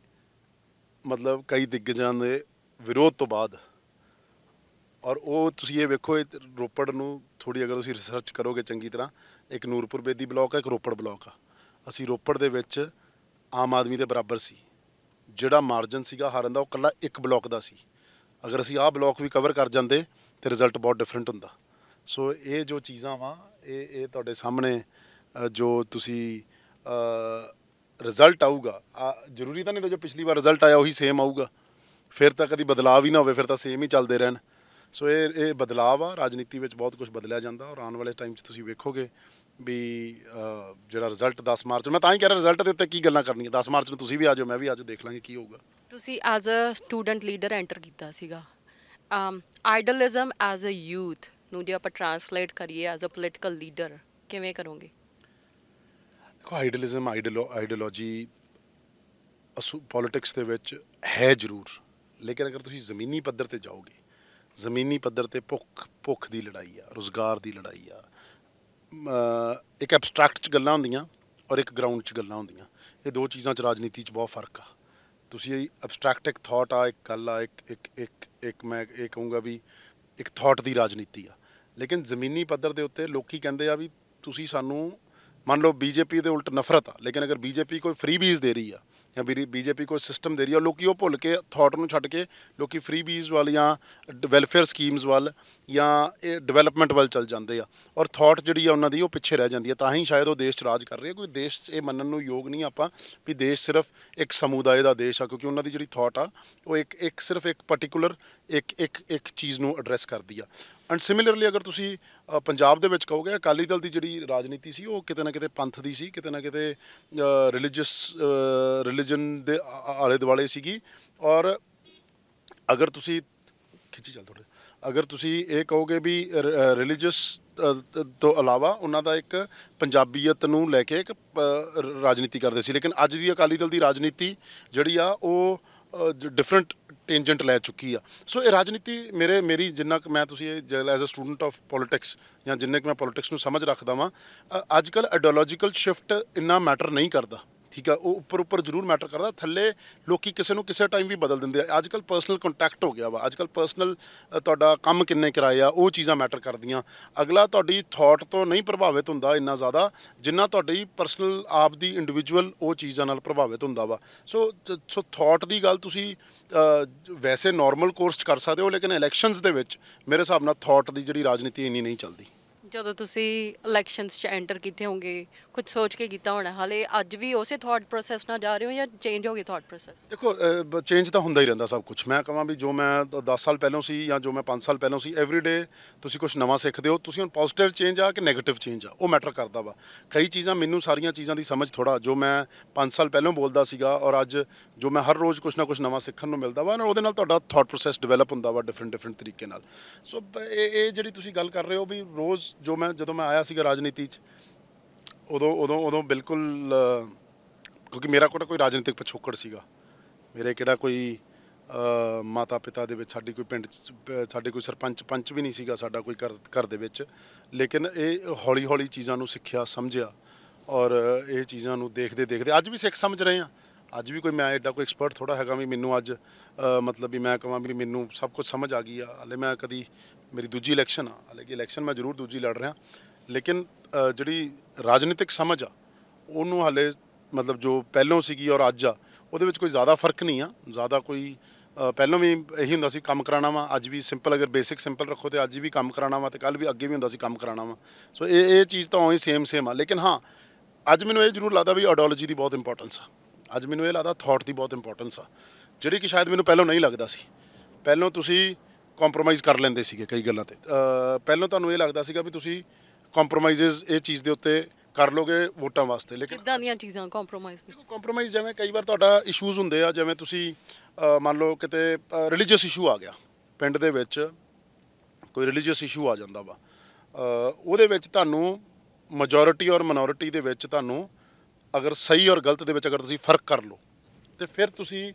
ਮਤਲਬ ਕਈ ਦਿੱਗਜਾਂ ਦੇ ਵਿਰੋਧ ਤੋਂ ਬਾਅਦ। ਔਰ ਉਹ ਤੁਸੀਂ ਇਹ ਵੇਖੋ, ਇਹ ਰੋਪੜ ਨੂੰ ਥੋੜ੍ਹੀ ਅਗਰ ਤੁਸੀਂ ਰਿਸਰਚ ਕਰੋਗੇ ਚੰਗੀ ਤਰ੍ਹਾਂ, ਇੱਕ ਨੂਰਪੁਰ ਬੇਦੀ ਬਲਾਕ ਆ, ਇੱਕ ਰੋਪੜ ਬਲਾਕ ਆ। ਅਸੀਂ ਰੋਪੜ ਦੇ ਵਿੱਚ ਆਮ ਆਦਮੀ ਦੇ ਬਰਾਬਰ ਸੀ। ਜਿਹੜਾ ਮਾਰਜਨ ਸੀਗਾ ਹਾਰਨ ਦਾ, ਉਹ ਇਕੱਲਾ ਇੱਕ ਬਲਾਕ ਦਾ ਸੀ। ਅਗਰ ਅਸੀਂ ਆਹ ਬਲਾਕ ਵੀ ਕਵਰ ਕਰ ਜਾਂਦੇ ਤੇ ਰਿਜ਼ਲਟ ਬਹੁਤ ਡਿਫਰੈਂਟ ਹੁੰਦਾ। ਸੋ ਇਹ ਜੋ ਚੀਜ਼ਾਂ ਵਾ, ਇਹ ਤੁਹਾਡੇ ਸਾਹਮਣੇ ਜੋ ਤੁਸੀਂ ਰਿਜ਼ਲਟ ਆਊਗਾ, ਜ਼ਰੂਰੀ ਤਾਂ ਨਹੀਂ ਜੋ ਪਿਛਲੀ ਵਾਰ ਰਿਜ਼ਲਟ ਆਇਆ ਉਹੀ ਸੇਮ ਆਊਗਾ। ਫਿਰ ਤਾਂ ਕਦੀ ਬਦਲਾਅ ਵੀ ਨਾ ਹੋਵੇ, ਫਿਰ ਤਾਂ ਸੇਮ ਹੀ ਚੱਲਦੇ ਰਹਿਣ। ਸੋ ਇਹ ਬਦਲਾਅ ਆ, ਰਾਜਨੀਤੀ ਵਿੱਚ ਬਹੁਤ ਕੁਝ ਬਦਲਿਆ ਜਾਂਦਾ। ਔਰ ਆਉਣ ਵਾਲੇ ਟਾਈਮ 'ਚ ਤੁਸੀਂ ਵੇਖੋਗੇ ਵੀ ਜਿਹੜਾ ਰਿਜ਼ਲਟ 10 ਮਾਰਚ ਨੂੰ, ਮੈਂ ਤਾਂ ਹੀ ਕਹਿ ਰਿਹਾ ਰਿਜ਼ਲਟ ਦੇ ਉੱਤੇ ਕੀ ਗੱਲਾਂ ਕਰਨੀਆਂ। 10 ਮਾਰਚ ਨੂੰ ਤੁਸੀਂ ਵੀ ਆ ਜਾਓ, ਮੈਂ ਵੀ ਆ ਜਾਓ, ਦੇਖ ਲਾਂਗੇ ਕੀ ਹੋਊਗਾ। ਤੁਸੀਂ as a student leader enter ਕੀਤਾ ਸੀਗਾ। ਆਈਡਲਿਜ਼ਮ ਐਜ਼ ਅ ਯੂਥ ਨੂੰ ਜੇ ਆਪਾਂ ਟਰਾਂਸਲੇਟ ਕਰੀਏ ਐਜ਼ ਅ ਪੋਲੀਟੀਕਲ ਲੀਡਰ, ਕਿਵੇਂ ਕਰੋਗੇ? ਦੇਖੋ, ਆਈਡਲਿਜ਼ਮ ਆਈਡੀਓਲੋਜੀ ਪੋਲੀਟਿਕਸ ਦੇ ਵਿੱਚ ਹੈ ਜ਼ਰੂਰ, ਲੇਕਿਨ ਅਗਰ ਤੁਸੀਂ ਜ਼ਮੀਨੀ ਪੱਧਰ 'ਤੇ ਜਾਓਗੇ, ਜ਼ਮੀਨੀ ਪੱਧਰ 'ਤੇ ਭੁੱਖ ਦੀ ਲੜਾਈ ਆ, ਰੁਜ਼ਗਾਰ ਦੀ ਲੜਾਈ ਆ। ਇੱਕ ਐਬਸਟਰੈਕਟ 'ਚ ਗੱਲਾਂ ਹੁੰਦੀਆਂ ਔਰ ਇੱਕ ਗਰਾਊਂਡ 'ਚ ਗੱਲਾਂ ਹੁੰਦੀਆਂ। ਇਹ ਦੋ ਚੀਜ਼ਾਂ 'ਚ ਰਾਜਨੀਤੀ 'ਚ ਬਹੁਤ ਫਰਕ ਆ। ਤੁਸੀਂ ਐਬਸਟਰੈਕਟ ਇੱਕ ਥਾਟ ਆ, ਇੱਕ ਗੱਲ ਆ, ਇੱਕ ਮੈਂ ਇਹ ਕਹੂੰਗਾ ਵੀ ਇੱਕ ਥਾਟ ਦੀ ਰਾਜਨੀਤੀ ਆ। ਲੇਕਿਨ ਜ਼ਮੀਨੀ ਪੱਧਰ ਦੇ ਉੱਤੇ ਲੋਕੀ ਕਹਿੰਦੇ ਆ ਵੀ ਤੁਸੀਂ ਸਾਨੂੰ, ਮੰਨ ਲਓ ਬੀਜੇਪੀ ਦੇ ਉਲਟ ਨਫ਼ਰਤ ਆ, ਲੇਕਿਨ ਅਗਰ ਬੀਜੇਪੀ ਕੋਈ ਫ੍ਰੀ ਬੀਜ਼ ਦੇ ਰਹੀ ਆ ਜਾਂ ਬੀਜੇਪੀ ਕੋਈ ਸਿਸਟਮ ਦੇ ਰਹੀ ਆ, ਲੋਕੀ ਉਹ ਭੁੱਲ ਕੇ ਥਾਟ ਨੂੰ ਛੱਡ ਕੇ ਲੋਕੀ ਫ੍ਰੀ ਬੀਜ਼ ਵੱਲ ਜਾਂ ਵੈਲਫੇਅਰ ਸਕੀਮਸ ਵੱਲ ਜਾਂ ਇਹ ਡਿਵੈਲਪਮੈਂਟ ਵੱਲ ਚੱਲ ਜਾਂਦੇ ਆ। ਔਰ ਥਾਟ ਜਿਹੜੀ ਆ ਉਹਨਾਂ ਦੀ ਉਹ ਪਿੱਛੇ ਰਹਿ ਜਾਂਦੀ ਆ। ਤਾਂ ਹੀ ਸ਼ਾਇਦ ਉਹ ਦੇਸ਼ 'ਚ ਰਾਜ ਕਰ ਰਹੀ ਹੈ। ਕੋਈ ਦੇਸ਼ 'ਚ ਇਹ ਮੰਨਣ ਨੂੰ ਯੋਗ ਨਹੀਂ ਆਪਾਂ ਵੀ ਦੇਸ਼ ਸਿਰਫ ਇੱਕ ਸਮੁਦਾਇ ਦਾ ਦੇਸ਼ ਆ, ਕਿਉਂਕਿ ਉਹਨਾਂ ਦੀ ਜਿਹੜੀ ਥਾਟ ਆ ਉਹ ਸਿਰਫ ਇੱਕ ਪਰਟੀਕੂਲਰ ਇੱਕ ਚੀਜ਼ ਨੂੰ ਐਡਰੈਸ ਕਰਦੀ ਆ। ਐਂਡ ਸਿਮਿਲਰਲੀ ਅਗਰ ਤੁਸੀਂ ਪੰਜਾਬ ਦੇ ਵਿੱਚ ਕਹੋਗੇ, ਅਕਾਲੀ ਦਲ ਦੀ ਜਿਹੜੀ ਰਾਜਨੀਤੀ ਸੀ ਉਹ ਕਿਤੇ ਨਾ ਕਿਤੇ ਪੰਥ ਦੀ ਸੀ, ਕਿਤੇ ਨਾ ਕਿਤੇ ਰਿਲੀਜਨ ਦੇ ਆਲੇ ਦੁਆਲੇ ਸੀਗੀ। ਔਰ ਅਗਰ ਤੁਸੀਂ ਅਗਰ ਤੁਸੀਂ ਇਹ ਕਹੋਗੇ ਵੀ ਰਿਲੀਜੀਅਸ ਤੋਂ ਇਲਾਵਾ ਉਹਨਾਂ ਦਾ ਇੱਕ ਪੰਜਾਬੀਅਤ ਨੂੰ ਲੈ ਕੇ ਇੱਕ ਰਾਜਨੀਤੀ ਕਰਦੇ ਸੀ। ਲੇਕਿਨ ਅੱਜ ਦੀ ਅਕਾਲੀ ਦਲ ਦੀ ਰਾਜਨੀਤੀ ਜਿਹੜੀ ਆ ਉਹ ਡਿਫਰੈਂਟ ਟੇਂਜੈਂਟ ਲੈ ਚੁੱਕੀ ਆ। ਸੋ ਇਹ ਰਾਜਨੀਤੀ ਮੇਰੀ ਜਿੰਨਾ ਕੁ ਮੈਂ, ਤੁਸੀਂ as a student of politics ਜਾਂ ਜਿੰਨੇ ਕੁ ਮੈਂ ਪੋਲੀਟਿਕਸ ਨੂੰ ਸਮਝ ਰੱਖਦਾ ਵਾਂ, ਅੱਜ ਕੱਲ੍ਹ ਆਈਡੀਓਲੋਜੀਕਲ ਸ਼ਿਫਟ ਇੰਨਾ ਮੈਟਰ ਨਹੀਂ ਕਰਦਾ। ਠੀਕ ਆ, ਉਹ ਉੱਪਰ ਜ਼ਰੂਰ ਮੈਟਰ ਕਰਦਾ, ਥੱਲੇ ਲੋਕੀ ਕਿਸੇ ਨੂੰ ਕਿਸੇ ਟਾਈਮ ਵੀ ਬਦਲ ਦਿੰਦੇ ਆ। ਅੱਜ ਕੱਲ੍ਹ ਪਰਸਨਲ ਕੰਟੈਕਟ ਹੋ ਗਿਆ ਵਾ, ਅੱਜ ਕੱਲ੍ਹ ਪਰਸਨਲ ਤੁਹਾਡਾ ਕੰਮ ਕਿੰਨੇ ਕਿਰਾਏ ਆ, ਉਹ ਚੀਜ਼ਾਂ ਮੈਟਰ ਕਰਦੀਆਂ। ਅਗਲਾ ਤੁਹਾਡੀ ਥਾਟ ਤੋਂ ਨਹੀਂ ਪ੍ਰਭਾਵਿਤ ਹੁੰਦਾ ਇੰਨਾ ਜ਼ਿਆਦਾ ਜਿੰਨਾ ਤੁਹਾਡੀ ਪਰਸਨਲ ਆਪ ਦੀ ਇੰਡੀਵਿਜੂਅਲ ਉਹ ਚੀਜ਼ਾਂ ਨਾਲ ਪ੍ਰਭਾਵਿਤ ਹੁੰਦਾ ਵਾ। ਸੋ ਥਾਟ ਦੀ ਗੱਲ ਤੁਸੀਂ ਵੈਸੇ ਨਾਰਮਲ ਕੋਰਸ 'ਚ ਕਰ ਸਕਦੇ ਹੋ, ਲੇਕਿਨ ਇਲੈਕਸ਼ਨਸ ਦੇ ਵਿੱਚ ਮੇਰੇ ਹਿਸਾਬ ਨਾਲ ਥਾਟ ਦੀ ਜਿਹੜੀ ਰਾਜਨੀਤੀ ਇੰਨੀ ਨਹੀਂ ਚੱਲਦੀ। ਜਦੋਂ ਤੁਸੀਂ ਇਲੈਕਸ਼ਨਸ 'ਚ ਐਂਟਰ ਕੀਤੇ ਹੋਗੇ, ਕੁਝ ਸੋਚ ਕੇ ਕੀਤਾ ਹੋਣਾ, ਹਾਲੇ ਅੱਜ ਵੀ ਉਸੇ ਥਾਟ ਪ੍ਰੋਸੈਸ ਨਾਲ ਜਾ ਰਹੇ ਹੋ ਜਾਂ ਚੇਂਜ ਹੋ ਗਏ ਥਾਟ ਪ੍ਰੋਸੈਸ? ਦੇਖੋ, ਚੇਂਜ ਤਾਂ ਹੁੰਦਾ ਹੀ ਰਹਿੰਦਾ ਸਭ ਕੁਝ। ਮੈਂ ਕਹਾਂ ਵੀ ਜੋ ਮੈਂ 10 ਸਾਲ ਪਹਿਲਾਂ ਸੀ ਜਾਂ ਜੋ ਮੈਂ 5 ਸਾਲ ਪਹਿਲਾਂ ਸੀ, ਐਵਰੀਡੇ ਤੁਸੀਂ ਕੁਝ ਨਵਾਂ ਸਿੱਖਦੇ ਹੋ। ਤੁਸੀਂ ਹੁਣ ਪੋਜ਼ਿਟਿਵ ਚੇਂਜ ਆ ਕਿ ਨੈਗੇਟਿਵ ਚੇਂਜ ਆ, ਉਹ ਮੈਟਰ ਕਰਦਾ ਵਾ। ਕਈ ਚੀਜ਼ਾਂ ਮੈਨੂੰ, ਸਾਰੀਆਂ ਚੀਜ਼ਾਂ ਦੀ ਸਮਝ ਥੋੜ੍ਹਾ, ਜੋ ਮੈਂ 5 ਸਾਲ ਪਹਿਲਾਂ ਬੋਲਦਾ ਸੀਗਾ ਔਰ ਅੱਜ ਜੋ ਮੈਂ ਹਰ ਰੋਜ਼ ਕੁਝ ਨਾ ਕੁਝ ਨਵਾਂ ਸਿੱਖਣ ਨੂੰ ਮਿਲਦਾ ਵਾ, ਉਹਦੇ ਨਾਲ ਤੁਹਾਡਾ ਥਾਟ ਪ੍ਰੋਸੈਸ ਡਿਵੈਲਪ ਹੁੰਦਾ ਵਾ ਡਿਫਰੈਂਟ ਤਰੀਕੇ ਨਾਲ। ਸੋ ਇਹ ਜਿਹੜੀ ਤੁਸੀਂ ਗੱਲ ਕਰ ਰਹੇ ਹੋ ਵੀ ਰੋਜ਼, ਜਦੋਂ ਮੈਂ ਆਇਆ ਸੀਗਾ ਰਾਜਨੀਤੀ 'ਚ, ਉਦੋਂ ਬਿਲਕੁਲ, ਕਿਉਂਕਿ ਮੇਰਾ ਕੋਈ ਰਾਜਨੀਤਿਕ ਪਿਛੋਕੜ ਸੀਗਾ। ਮੇਰੇ ਕਿਹੜਾ ਕੋਈ ਮਾਤਾ ਪਿਤਾ ਦੇ ਵਿੱਚ ਸਾਡੀ ਕੋਈ ਪਿੰਡ 'ਚ ਸਾਡੇ ਕੋਈ ਪੰਚ ਵੀ ਨਹੀਂ ਸੀਗਾ ਸਾਡਾ ਕੋਈ ਘਰ ਦੇ ਵਿੱਚ। ਲੇਕਿਨ ਇਹ ਹੌਲੀ ਚੀਜ਼ਾਂ ਨੂੰ ਸਿੱਖਿਆ, ਸਮਝਿਆ ਔਰ ਇਹ ਚੀਜ਼ਾਂ ਨੂੰ ਦੇਖਦੇ ਅੱਜ ਵੀ ਸਿੱਖ ਸਮਝ ਰਹੇ ਹਾਂ। ਅੱਜ ਵੀ ਕੋਈ ਮੈਂ ਐਡਾ ਕੋਈ ਐਕਸਪਰਟ ਥੋੜਾ ਹੈਗਾ ਵੀ ਮੈਨੂੰ ਅੱਜ ਮਤਲਬ ਵੀ ਮੈਂ ਕਹਾਂ ਵੀ ਮੈਨੂੰ ਸਭ ਕੁਝ ਸਮਝ ਆ ਗਈ ਆ। ਹਾਲੇ ਮੈਂ ਕਦੀ ਮੇਰੀ ਦੂਜੀ ਇਲੈਕਸ਼ਨ ਆ, ਹਾਲਾਂਕਿ ਇਲੈਕਸ਼ਨ ਮੈਂ ਜ਼ਰੂਰ ਦੂਜੀ ਲੜ ਰਿਹਾ, ਲੇਕਿਨ ਜਿਹੜੀ ਰਾਜਨੀਤਿਕ ਸਮਝ ਆ ਉਹਨੂੰ ਹਾਲੇ ਮਤਲਬ ਜੋ ਪਹਿਲੋਂ ਸੀਗੀ ਔਰ ਅੱਜ ਆ ਉਹਦੇ ਵਿੱਚ ਕੋਈ ਜ਼ਿਆਦਾ ਫਰਕ ਨਹੀਂ ਆ। ਜ਼ਿਆਦਾ ਕੋਈ ਪਹਿਲਾਂ ਵੀ ਇਹੀ ਹੁੰਦਾ ਸੀ ਕੰਮ ਕਰਾਉਣਾ ਵਾ, ਅੱਜ ਵੀ ਸਿੰਪਲ ਅਗਰ ਬੇਸਿਕ ਸਿੰਪਲ ਰੱਖੋ ਤੇ ਅੱਜ ਵੀ ਕੰਮ ਕਰਾਉਣਾ ਵਾ ਤੇ ਕੱਲ ਵੀ ਅੱਗੇ ਵੀ ਹੁੰਦਾ ਸੀ ਕੰਮ ਕਰਾਉਣਾ ਵਾ। ਸੋ ਇਹ ਚੀਜ਼ ਤਾਂ ਉਹੀ ਸੇਮ ਆ, ਲੇਕਿਨ ਹਾਂ ਅੱਜ ਮੈਨੂੰ ਇਹ ਜ਼ਰੂਰ ਲੱਗਦਾ ਵੀ ਆਈਡੀਓਲੋਜੀ ਦੀ ਬਹੁਤ ਇੰਪੋਰਟੈਂਸ ਆ। ਅੱਜ ਮੈਨੂੰ ਇਹ ਲੱਗਦਾ ਥਾਟ ਦੀ ਬਹੁਤ ਇੰਪੋਰਟੈਂਸ ਆ, ਜਿਹੜੀ ਕਿ ਸ਼ਾਇਦ ਮੈਨੂੰ ਪਹਿਲਾਂ ਨਹੀਂ ਲੱਗਦਾ ਸੀ। ਪਹਿਲਾਂ ਤੁਸੀਂ ਕੰਪਰੋਮਾਈਜ਼ ਕਰ ਲੈਂਦੇ ਸੀਗੇ ਕਈ ਗੱਲਾਂ ਤੇ, ਪਹਿਲਾਂ ਤੁਹਾਨੂੰ ਇਹ ਲੱਗਦਾ ਸੀਗਾ ਵੀ ਤੁਸੀਂ ਕੰਪਰੋਮਾਈਜ਼ਸ ਇਹ ਚੀਜ਼ ਦੇ ਉੱਤੇ ਕਰ ਲੋਗੇ ਵੋਟਾਂ ਵਾਸਤੇ, ਲੇਕਿਨ ਕਿੱਦਾਂ ਦੀਆਂ ਚੀਜ਼ਾਂ ਕੰਪਰੋਮਾਈਜ਼ ਨੇ? ਕੰਪਰੋਮਾਈਜ਼ ਜਿਵੇਂ ਕਈ ਵਾਰ ਤੁਹਾਡਾ ਇਸ਼ੂਜ਼ ਹੁੰਦੇ ਆ, ਜਿਵੇਂ ਤੁਸੀਂ ਮੰਨ ਲਓ ਕਿਤੇ ਰਿਲੀਜੀਅਸ ਇਸ਼ੂ ਆ ਗਿਆ ਪਿੰਡ ਦੇ ਵਿੱਚ, ਕੋਈ ਰਿਲੀਜੀਅਸ ਇਸ਼ੂ ਆ ਜਾਂਦਾ ਵਾ, ਉਹਦੇ ਵਿੱਚ ਤੁਹਾਨੂੰ ਮੈਜੋਰਿਟੀ ਔਰ ਮਿਨੋਰਿਟੀ ਦੇ ਵਿੱਚ ਤੁਹਾਨੂੰ ਅਗਰ ਸਹੀ ਔਰ ਗਲਤ ਦੇ ਵਿੱਚ ਅਗਰ ਤੁਸੀਂ ਫਰਕ ਕਰ ਲਓ ਤੇ ਫਿਰ ਤੁਸੀਂ,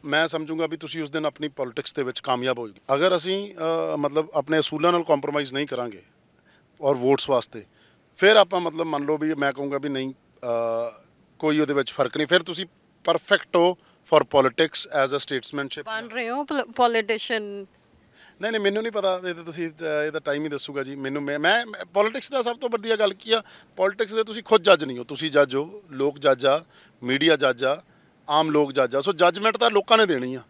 ਮੈਂ ਸਮਝੂੰਗਾ ਵੀ ਤੁਸੀਂ ਉਸ ਦਿਨ ਆਪਣੀ ਪੋਲਿਟਿਕਸ ਦੇ ਵਿੱਚ ਕਾਮਯਾਬ ਹੋਜੋਗੇ। ਅਗਰ ਅਸੀਂ ਮਤਲਬ ਆਪਣੇ ਅਸੂਲਾਂ ਨਾਲ ਕੰਪਰੋਮਾਈਜ਼ ਨਹੀਂ ਕਰਾਂਗੇ ਔਰ ਵੋਟਸ ਵਾਸਤੇ, ਫਿਰ ਆਪਾਂ ਮਤਲਬ ਮੰਨ ਲਓ ਵੀ ਮੈਂ ਕਹੂੰਗਾ ਵੀ ਨਹੀਂ ਕੋਈ ਉਹਦੇ ਵਿੱਚ ਫਰਕ ਨਹੀਂ, ਫਿਰ ਤੁਸੀਂ ਪਰਫੈਕਟ ਹੋ ਫॉर ਪੋਲਿਟਿਕਸ ਐਜ਼ ਅ ਸਟੇਟਸਮੈਨਸ਼ਿਪ ਬਣ ਰਹੇ ਹੋ ਪੋਲੀਟੀਸ਼ੀਅਨ? ਨਹੀਂ ਮੈਨੂੰ ਨਹੀਂ ਪਤਾ, ਇਹ ਤਾਂ ਤੁਸੀਂ ਇਹਦਾ ਟਾਈਮ ਹੀ ਦੱਸੂਗਾ ਜੀ ਮੈਨੂੰ। ਮੈਂ ਪੋਲਿਟਿਕਸ ਦਾ ਸਭ ਤੋਂ ਵਧੀਆ ਗੱਲ ਕੀ ਆ, ਪੋਲਿਟਿਕਸ ਦੇ ਤੁਸੀਂ ਖੁਦ ਜੱਜ ਨਹੀਂ ਹੋ, ਤੁਸੀਂ ਜੱਜ ਹੋ, ਲੋਕ ਜੱਜ ਆ, ਮੀਡੀਆ ਜੱਜ ਆ, ਆਮ ਲੋਕ ਜੱਜ ਆ। ਸੋ ਜੱਜਮੈਂਟ ਤਾਂ ਲੋਕਾਂ ਨੇ ਦੇਣੀ ਆ।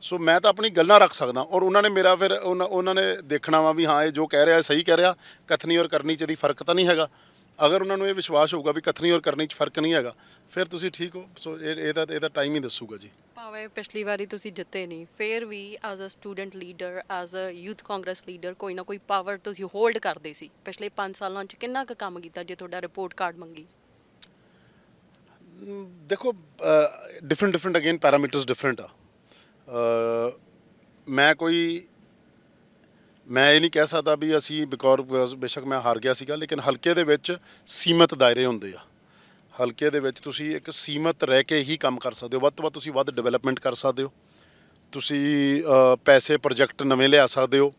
ਸੋ ਮੈਂ ਤਾਂ ਆਪਣੀ ਗੱਲਾਂ ਰੱਖ ਸਕਦਾ ਔਰ ਉਹਨਾਂ ਨੇ ਮੇਰਾ ਫਿਰ ਉਹਨਾਂ ਨੇ ਦੇਖਣਾ ਵਾ ਵੀ ਹਾਂ ਇਹ ਜੋ ਕਹਿ ਰਿਹਾ ਸਹੀ ਕਹਿ ਰਿਹਾ, ਕਥਨੀ ਔਰ ਕਰਨੀ 'ਚ ਇਹਦੀ ਫਰਕ ਤਾਂ ਨਹੀਂ ਹੈਗਾ। ਅਗਰ ਉਹਨਾਂ ਨੂੰ ਇਹ ਵਿਸ਼ਵਾਸ ਹੋਊਗਾ ਵੀ ਕਥਨੀ ਔਰ ਕਰਨੀ 'ਚ ਫਰਕ ਨਹੀਂ ਹੈਗਾ, ਫਿਰ ਤੁਸੀਂ ਠੀਕ ਹੋ। ਸੋ ਇਹਦਾ ਟਾਈਮ ਹੀ ਦੱਸੂਗਾ ਜੀ। ਭਾਵੇਂ ਪਿਛਲੀ ਵਾਰੀ ਤੁਸੀਂ ਜਿੱਤੇ ਨਹੀਂ, ਫਿਰ ਵੀ as a student leader, as a youth Congress leader ਕੋਈ ਨਾ ਕੋਈ ਪਾਵਰ ਤੁਸੀਂ ਹੋਲਡ ਕਰਦੇ ਸੀ। ਪਿਛਲੇ 5 ਸਾਲਾਂ 'ਚ ਕਿੰਨਾ ਕੁ ਕੰਮ ਕੀਤਾ ਜੇ ਤੁਹਾਡਾ ਰਿਪੋਰਟ ਕਾਰਡ ਮੰਗੀ? ਦੇਖੋ ਡਿਫਰੈਂਟ ਅਗੇਨ ਪੈਰਾਮੀਟਰਸ ਡਿਫਰੈਂਟ ਆ। ਮੈਂ ਇਹ ਨਹੀਂ ਕਹਿ ਸਕਦਾ ਵੀ ਅਸੀਂ ਬਿਕੋਜ਼ ਬੇਸ਼ੱਕ ਮੈਂ ਹਾਰ ਗਿਆ ਸੀਗਾ, ਲੇਕਿਨ ਹਲਕੇ ਦੇ ਵਿੱਚ ਸੀਮਤ ਦਾਇਰੇ ਹੁੰਦੇ ਆ। ਹਲਕੇ ਦੇ ਵਿੱਚ ਤੁਸੀਂ ਇੱਕ ਸੀਮਤ ਰਹਿ ਕੇ ਹੀ ਕੰਮ ਕਰ ਸਕਦੇ ਹੋ। ਵੱਧ ਤੋਂ ਵੱਧ ਤੁਸੀਂ ਵੱਧ ਡਿਵੈਲਪਮੈਂਟ ਕਰ ਸਕਦੇ ਹੋ, ਤੁਸੀਂ ਪੈਸੇ ਪ੍ਰੋਜੈਕਟ ਨਵੇਂ ਲਿਆ ਸਕਦੇ ਹੋ।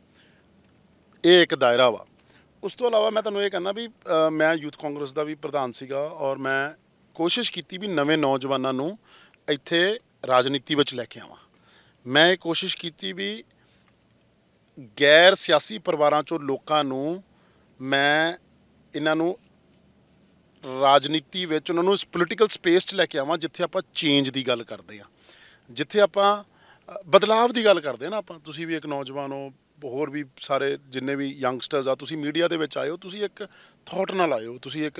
ਇਹ ਇੱਕ ਦਾਇਰਾ ਵਾ। ਉਸ ਤੋਂ ਇਲਾਵਾ ਮੈਂ ਤੁਹਾਨੂੰ ਇਹ ਕਹਿੰਦਾ ਵੀ ਮੈਂ ਯੂਥ ਕਾਂਗਰਸ ਦਾ ਵੀ ਪ੍ਰਧਾਨ ਸੀਗਾ ਔਰ ਮੈਂ ਕੋਸ਼ਿਸ਼ ਕੀਤੀ ਵੀ ਨਵੇਂ ਨੌਜਵਾਨਾਂ ਨੂੰ ਇੱਥੇ ਰਾਜਨੀਤੀ ਵਿੱਚ ਲੈ ਕੇ ਆਵਾਂ। ਮੈਂ ਇਹ ਕੋਸ਼ਿਸ਼ ਕੀਤੀ ਵੀ ਗੈਰ ਸਿਆਸੀ ਪਰਿਵਾਰਾਂ 'ਚੋਂ ਲੋਕਾਂ ਨੂੰ ਮੈਂ ਇਹਨਾਂ ਨੂੰ ਰਾਜਨੀਤੀ ਵਿੱਚ ਉਹਨਾਂ ਨੂੰ ਇਸ ਪੋਲੀਟੀਕਲ ਸਪੇਸ 'ਚ ਲੈ ਕੇ ਆਵਾਂ ਜਿੱਥੇ ਆਪਾਂ ਚੇਂਜ ਦੀ ਗੱਲ ਕਰਦੇ ਹਾਂ, ਜਿੱਥੇ ਆਪਾਂ ਬਦਲਾਵ ਦੀ ਗੱਲ ਕਰਦੇ ਹਾਂ ਨਾ। ਆਪਾਂ ਤੁਸੀਂ ਵੀ ਇੱਕ ਨੌਜਵਾਨ ਹੋ, ਹੋਰ ਵੀ ਸਾਰੇ ਜਿੰਨੇ ਵੀ ਯੰਗਸਟਰਸ ਆ, ਤੁਸੀਂ ਮੀਡੀਆ ਦੇ ਵਿੱਚ ਆਏ ਹੋ, ਤੁਸੀਂ ਇੱਕ ਥਾਟ ਨਾਲ ਆਏ ਹੋ, ਤੁਸੀਂ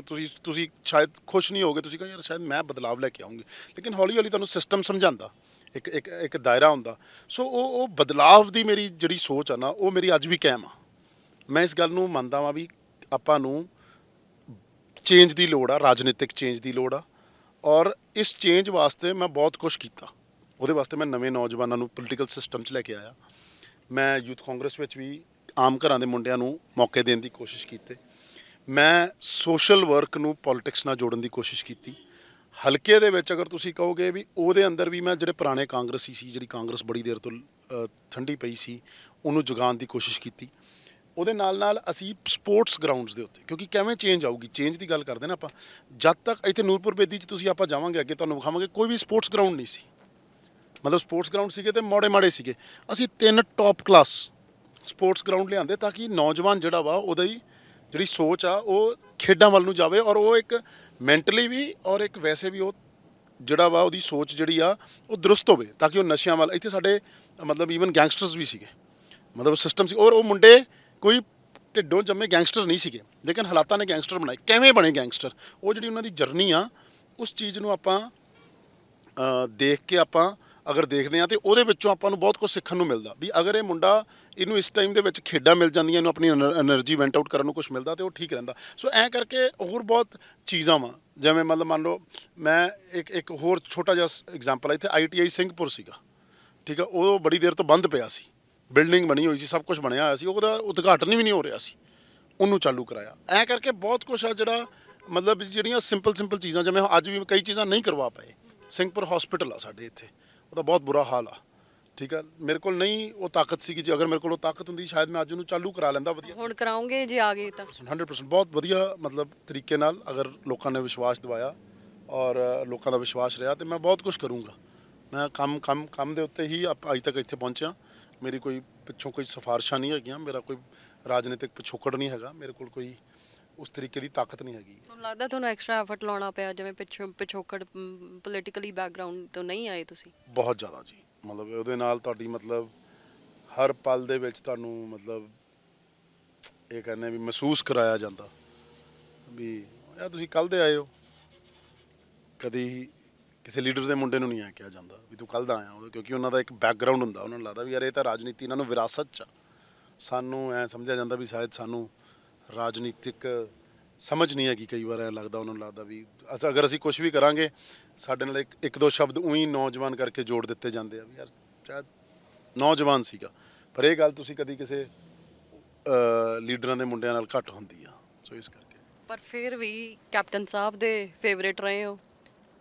ਸ਼ਾਇਦ ਖੁਸ਼ ਨਹੀਂ ਹੋਗੇ, ਤੁਸੀਂ ਕਹਿੰਦੇ ਯਾਰ ਸ਼ਾਇਦ ਮੈਂ ਬਦਲਾਵ ਲੈ ਕੇ ਆਉਂਗੀ, ਲੇਕਿਨ ਹੌਲੀ ਹੌਲੀ ਤੁਹਾਨੂੰ ਸਿਸਟਮ ਸਮਝਾਉਂਦਾ, ਇੱਕ ਦਾਇਰਾ ਹੁੰਦਾ। ਸੋ ਉਹ ਬਦਲਾਵ ਦੀ ਮੇਰੀ ਜਿਹੜੀ ਸੋਚ ਆ ਨਾ, ਉਹ ਮੇਰੀ ਅੱਜ ਵੀ ਕਾਇਮ ਆ। ਮੈਂ ਇਸ ਗੱਲ ਨੂੰ ਮੰਨਦਾ ਵਾਂ ਵੀ ਆਪਾਂ ਨੂੰ ਚੇਂਜ ਦੀ ਲੋੜ ਆ, ਰਾਜਨੀਤਿਕ ਚੇਂਜ ਦੀ ਲੋੜ ਆ ਔਰ ਇਸ ਚੇਂਜ ਵਾਸਤੇ ਮੈਂ ਬਹੁਤ ਕੁਛ ਕੀਤਾ। ਉਹਦੇ ਵਾਸਤੇ ਮੈਂ ਨਵੇਂ ਨੌਜਵਾਨਾਂ ਨੂੰ ਪੋਲੀਟੀਕਲ ਸਿਸਟਮ 'ਚ ਲੈ ਕੇ ਆਇਆ। ਮੈਂ ਯੂਥ ਕਾਂਗਰਸ ਵਿੱਚ ਵੀ ਆਮ ਘਰਾਂ ਦੇ ਮੁੰਡਿਆਂ ਨੂੰ ਮੌਕੇ ਦੇਣ ਦੀ ਕੋਸ਼ਿਸ਼ ਕੀਤੀ। ਮੈਂ ਸੋਸ਼ਲ ਵਰਕ ਨੂੰ ਪੋਲਿਟਿਕਸ ਨਾਲ ਜੋੜਨ ਦੀ ਕੋਸ਼ਿਸ਼ ਕੀਤੀ। ਹਲਕੇ ਦੇ ਵਿੱਚ ਅਗਰ ਤੁਸੀਂ ਕਹੋਗੇ ਵੀ ਉਹਦੇ ਅੰਦਰ ਵੀ ਮੈਂ ਜਿਹੜੇ ਪੁਰਾਣੇ ਕਾਂਗਰਸੀ ਸੀ, ਜਿਹੜੀ ਕਾਂਗਰਸ ਬੜੀ ਦੇਰ ਤੋਂ ਠੰਡੀ ਪਈ ਸੀ, ਉਹਨੂੰ ਜਗਾਉਣ ਦੀ ਕੋਸ਼ਿਸ਼ ਕੀਤੀ। ਉਹਦੇ ਨਾਲ ਅਸੀਂ ਸਪੋਰਟਸ ਗਰਾਊਂਡਸ ਦੇ ਉੱਤੇ, ਕਿਉਂਕਿ ਕਿਵੇਂ ਚੇਂਜ ਆਊਗੀ, ਚੇਂਜ ਦੀ ਗੱਲ ਕਰਦੇ ਨਾ ਆਪਾਂ, ਜਦ ਤੱਕ ਇੱਥੇ ਨੂਰਪੁਰ ਬੇਦੀ 'ਚ ਤੁਸੀਂ ਆਪਾਂ ਜਾਵਾਂਗੇ ਅੱਗੇ ਤੁਹਾਨੂੰ ਵਿਖਾਵਾਂਗੇ ਕੋਈ ਵੀ ਸਪੋਰਟਸ ਗਰਾਊਂਡ ਨਹੀਂ ਸੀ। ਮਤਲਬ ਸਪੋਰਟਸ ਗਰਾਊਂਡ ਸੀਗੇ ਤੇ ਮਾੜੇ ਸੀਗੇ। ਅਸੀਂ 3 ਟੌਪ ਕਲਾਸ ਸਪੋਰਟਸ ਗਰਾਊਂਡ ਲਿਆਂਦੇ ਤਾਂ ਕਿ ਨੌਜਵਾਨ ਜਿਹੜਾ ਵਾ ਉਹਦੀ ਜਿਹੜੀ ਸੋਚ ਆ ਉਹ ਖੇਡਾਂ ਵੱਲ ਨੂੰ ਜਾਵੇ ਔਰ ਉਹ ਇੱਕ ਮੈਂਟਲੀ ਵੀ ਔਰ ਇੱਕ ਵੈਸੇ ਵੀ ਉਹ ਜਿਹੜਾ ਵਾ ਉਹਦੀ ਸੋਚ ਜਿਹੜੀ ਆ ਉਹ ਦਰੁਸਤ ਹੋਵੇ ਤਾਂ ਕਿ ਉਹ ਨਸ਼ਿਆਂ ਵੱਲ, ਇੱਥੇ ਸਾਡੇ ਮਤਲਬ ਈਵਨ ਗੈਂਗਸਟਰਸ ਵੀ ਸੀਗੇ, ਮਤਲਬ ਸਿਸਟਮ ਸੀ ਔਰ ਉਹ ਮੁੰਡੇ ਕੋਈ ਢਿੱਡੋਂ ਜੰਮੇ ਗੈਂਗਸਟਰ ਨਹੀਂ ਸੀਗੇ, ਲੇਕਿਨ ਹਾਲਾਤਾਂ ਨੇ ਗੈਂਗਸਟਰ ਬਣਾਏ। ਕਿਵੇਂ ਬਣੇ ਗੈਂਗਸਟਰ, ਉਹ ਜਿਹੜੀ ਉਹਨਾਂ ਦੀ ਜਰਨੀ ਆ, ਉਸ ਚੀਜ਼ ਨੂੰ ਆਪਾਂ ਦੇਖ ਕੇ ਆਪਾਂ ਅਗਰ ਦੇਖਦੇ ਹਾਂ ਤਾਂ ਉਹਦੇ ਵਿੱਚੋਂ ਆਪਾਂ ਨੂੰ ਬਹੁਤ ਕੁਝ ਸਿੱਖਣ ਨੂੰ ਮਿਲਦਾ ਵੀ ਅਗਰ ਇਹ ਮੁੰਡਾ ਇਹਨੂੰ ਇਸ ਟਾਈਮ ਦੇ ਵਿੱਚ ਖੇਡਾਂ ਮਿਲ ਜਾਂਦੀਆਂ, ਇਹਨੂੰ ਆਪਣੀ ਐਨਰਜੀ ਵੈਂਟ ਆਊਟ ਕਰਨ ਨੂੰ ਕੁਝ ਮਿਲਦਾ ਤੇ ਉਹ ਠੀਕ ਰਹਿੰਦਾ। ਸੋ ਐਂ ਕਰਕੇ ਹੋਰ ਬਹੁਤ ਚੀਜ਼ਾਂ ਵਾ, ਜਿਵੇਂ ਮਤਲਬ ਮੰਨ ਲਓ ਮੈਂ ਇੱਕ ਹੋਰ ਛੋਟਾ ਜਿਹਾ ਐਗਜ਼ਾਮਪਲ ਆ, ਇੱਥੇ ITI ਸਿੰਘਪੁਰ ਸੀਗਾ, ਠੀਕ ਆ, ਉਹ ਬੜੀ ਦੇਰ ਤੋਂ ਬੰਦ ਪਿਆ ਸੀ, ਬਿਲਡਿੰਗ ਬਣੀ ਹੋਈ ਸੀ, ਸਭ ਕੁਝ ਬਣਿਆ ਹੋਇਆ ਸੀ, ਉਹਦਾ ਉਦਘਾਟਨ ਵੀ ਨਹੀਂ ਹੋ ਰਿਹਾ ਸੀ, ਉਹਨੂੰ ਚਾਲੂ ਕਰਾਇਆ। ਐਂ ਕਰਕੇ ਬਹੁਤ ਕੁਛ ਆ ਜਿਹੜਾ ਮਤਲਬ ਜਿਹੜੀਆਂ ਸਿੰਪਲ ਚੀਜ਼ਾਂ, ਜਿਵੇਂ ਅੱਜ ਵੀ ਕਈ ਚੀਜ਼ਾਂ ਨਹੀਂ ਕਰਵਾ ਪਏ। ਸਿੰਘਪੁਰ ਹਸਪੀਟਲ ਆ ਸਾਡੇ ਇੱਥੇ, ਉਹਦਾ ਬਹੁਤ ਬੁਰਾ ਹਾਲ ਆ, ਠੀਕ ਆ। ਮੇਰੇ ਕੋਲ ਨਹੀਂ ਉਹ ਤਾਕਤ ਸੀਗੀ, ਜੇ ਅਗਰ ਮੇਰੇ ਕੋਲ ਉਹ ਤਾਕਤ ਹੁੰਦੀ ਸ਼ਾਇਦ ਮੈਂ ਅੱਜ ਉਹਨੂੰ ਚਾਲੂ ਕਰਾ ਲੈਂਦਾ ਵਧੀਆ। ਹੁਣ ਕਰਾਉਂਗੇ ਜੇ ਆ ਗਏ ਤਾਂ? 100% ਬਹੁਤ ਵਧੀਆ ਮਤਲਬ ਤਰੀਕੇ ਨਾਲ ਅਗਰ ਲੋਕਾਂ ਨੇ ਵਿਸ਼ਵਾਸ ਦਿਵਾਇਆ ਔਰ ਲੋਕਾਂ ਦਾ ਵਿਸ਼ਵਾਸ ਰਿਹਾ ਤੇ ਮੈਂ ਬਹੁਤ ਕੁਝ ਕਰੂੰਗਾ। ਮੈਂ ਕੰਮ ਦੇ ਉੱਤੇ ਹੀ ਅੱਜ ਤੱਕ ਇੱਥੇ ਪਹੁੰਚਿਆ। ਮੇਰੀ ਕੋਈ ਪਿੱਛੋਂ ਕੋਈ ਸਿਫਾਰਿਸ਼ਾਂ ਨਹੀਂ ਹੈਗੀਆਂ, ਮੇਰਾ ਕੋਈ ਰਾਜਨੀਤਿਕ ਪਿਛੋਕੜ ਨਹੀਂ ਹੈਗਾ, ਮੇਰੇ ਕੋਲ ਕੋਈ ਉਸ ਤਰੀਕੇ ਦੀ ਤਾਕਤ ਨਹੀਂ ਹੈਗੀ। ਤੁਹਾਨੂੰ ਲੱਗਦਾ ਤੁਹਾਨੂੰ ਐਕਸਟਰਾ ਐਫਰਟ ਲਾਉਣਾ ਪਿਆ, ਜਿਵੇਂ ਪਿਛੋਕੜ ਪੋਲੀਟੀਕਲੀ ਬੈਕਗ੍ਰਾਉਂਡ ਤੋਂ ਨਹੀਂ ਆਏ ਤੁਸੀਂ? ਬਹੁਤ ਜ਼ਿਆਦਾ ਜੀ, ਮਤਲਬ ਉਹਦੇ ਨਾਲ ਤੁਹਾਡੀ ਮਤਲਬ ਹਰ ਪਲ ਦੇ ਵਿੱਚ ਤੁਹਾਨੂੰ ਮਤਲਬ ਇਹ ਕਹਿੰਦੇ ਵੀ ਮਹਿਸੂਸ ਕਰਾਇਆ ਜਾਂਦਾ ਵੀ ਯਾਰ ਤੁਸੀਂ ਕੱਲ੍ਹ ਦੇ ਆਏ ਹੋ। ਕਦੀ ਕਿਸੇ ਲੀਡਰ ਦੇ ਮੁੰਡੇ ਨੂੰ ਨਹੀਂ ਆ ਕਿਹਾ ਜਾਂਦਾ ਵੀ ਤੂੰ ਕੱਲ੍ਹ ਦਾ ਆਇਆ ਉਹ, ਕਿਉਂਕਿ ਉਹਨਾਂ ਦਾ ਇੱਕ ਬੈਕਗਰਾਉਂਡ ਹੁੰਦਾ। ਉਹਨਾਂ ਨੂੰ ਲੱਗਦਾ ਵੀ ਯਾਰ ਇਹ ਤਾਂ ਰਾਜਨੀਤੀ ਇਹਨਾਂ ਨੂੰ ਵਿਰਾਸਤ 'ਚ ਆ। ਸਾਨੂੰ ਐ ਸਮਝਿਆ ਜਾਂਦਾ ਵੀ ਸ਼ਾਇਦ ਸਾਨੂੰ ਰਾਜਨੀਤਿਕ ਸਮਝ ਨਹੀਂ ਹੈਗੀ। ਕਈ ਵਾਰ ਐ ਲੱਗਦਾ ਉਹਨਾਂ ਨੂੰ ਲੱਗਦਾ ਵੀ ਅਗਰ ਅਸੀਂ ਕੁਝ ਵੀ ਕਰਾਂਗੇ ਸਾਡੇ ਨਾਲ ਇੱਕ ਦੋ ਸ਼ਬਦ ਉਹੀ ਨੌਜਵਾਨ ਕਰਕੇ ਜੋੜ ਦਿੱਤੇ ਜਾਂਦੇ ਆ ਵੀ ਯਾਰ ਸ਼ਾਇਦ ਨੌਜਵਾਨ ਸੀਗਾ। ਪਰ ਇਹ ਗੱਲ ਤੁਸੀਂ ਕਦੀ ਕਿਸੇ ਲੀਡਰਾਂ ਦੇ ਮੁੰਡਿਆਂ ਨਾਲ ਘੱਟ ਹੁੰਦੀ ਆ। ਸੋ ਇਸ ਕਰਕੇ ਪਰ ਫਿਰ ਵੀ ਕੈਪਟਨ ਸਾਹਿਬ ਦੇ ਫੇਵਰੇਟ ਰਹੇ ਹੋ।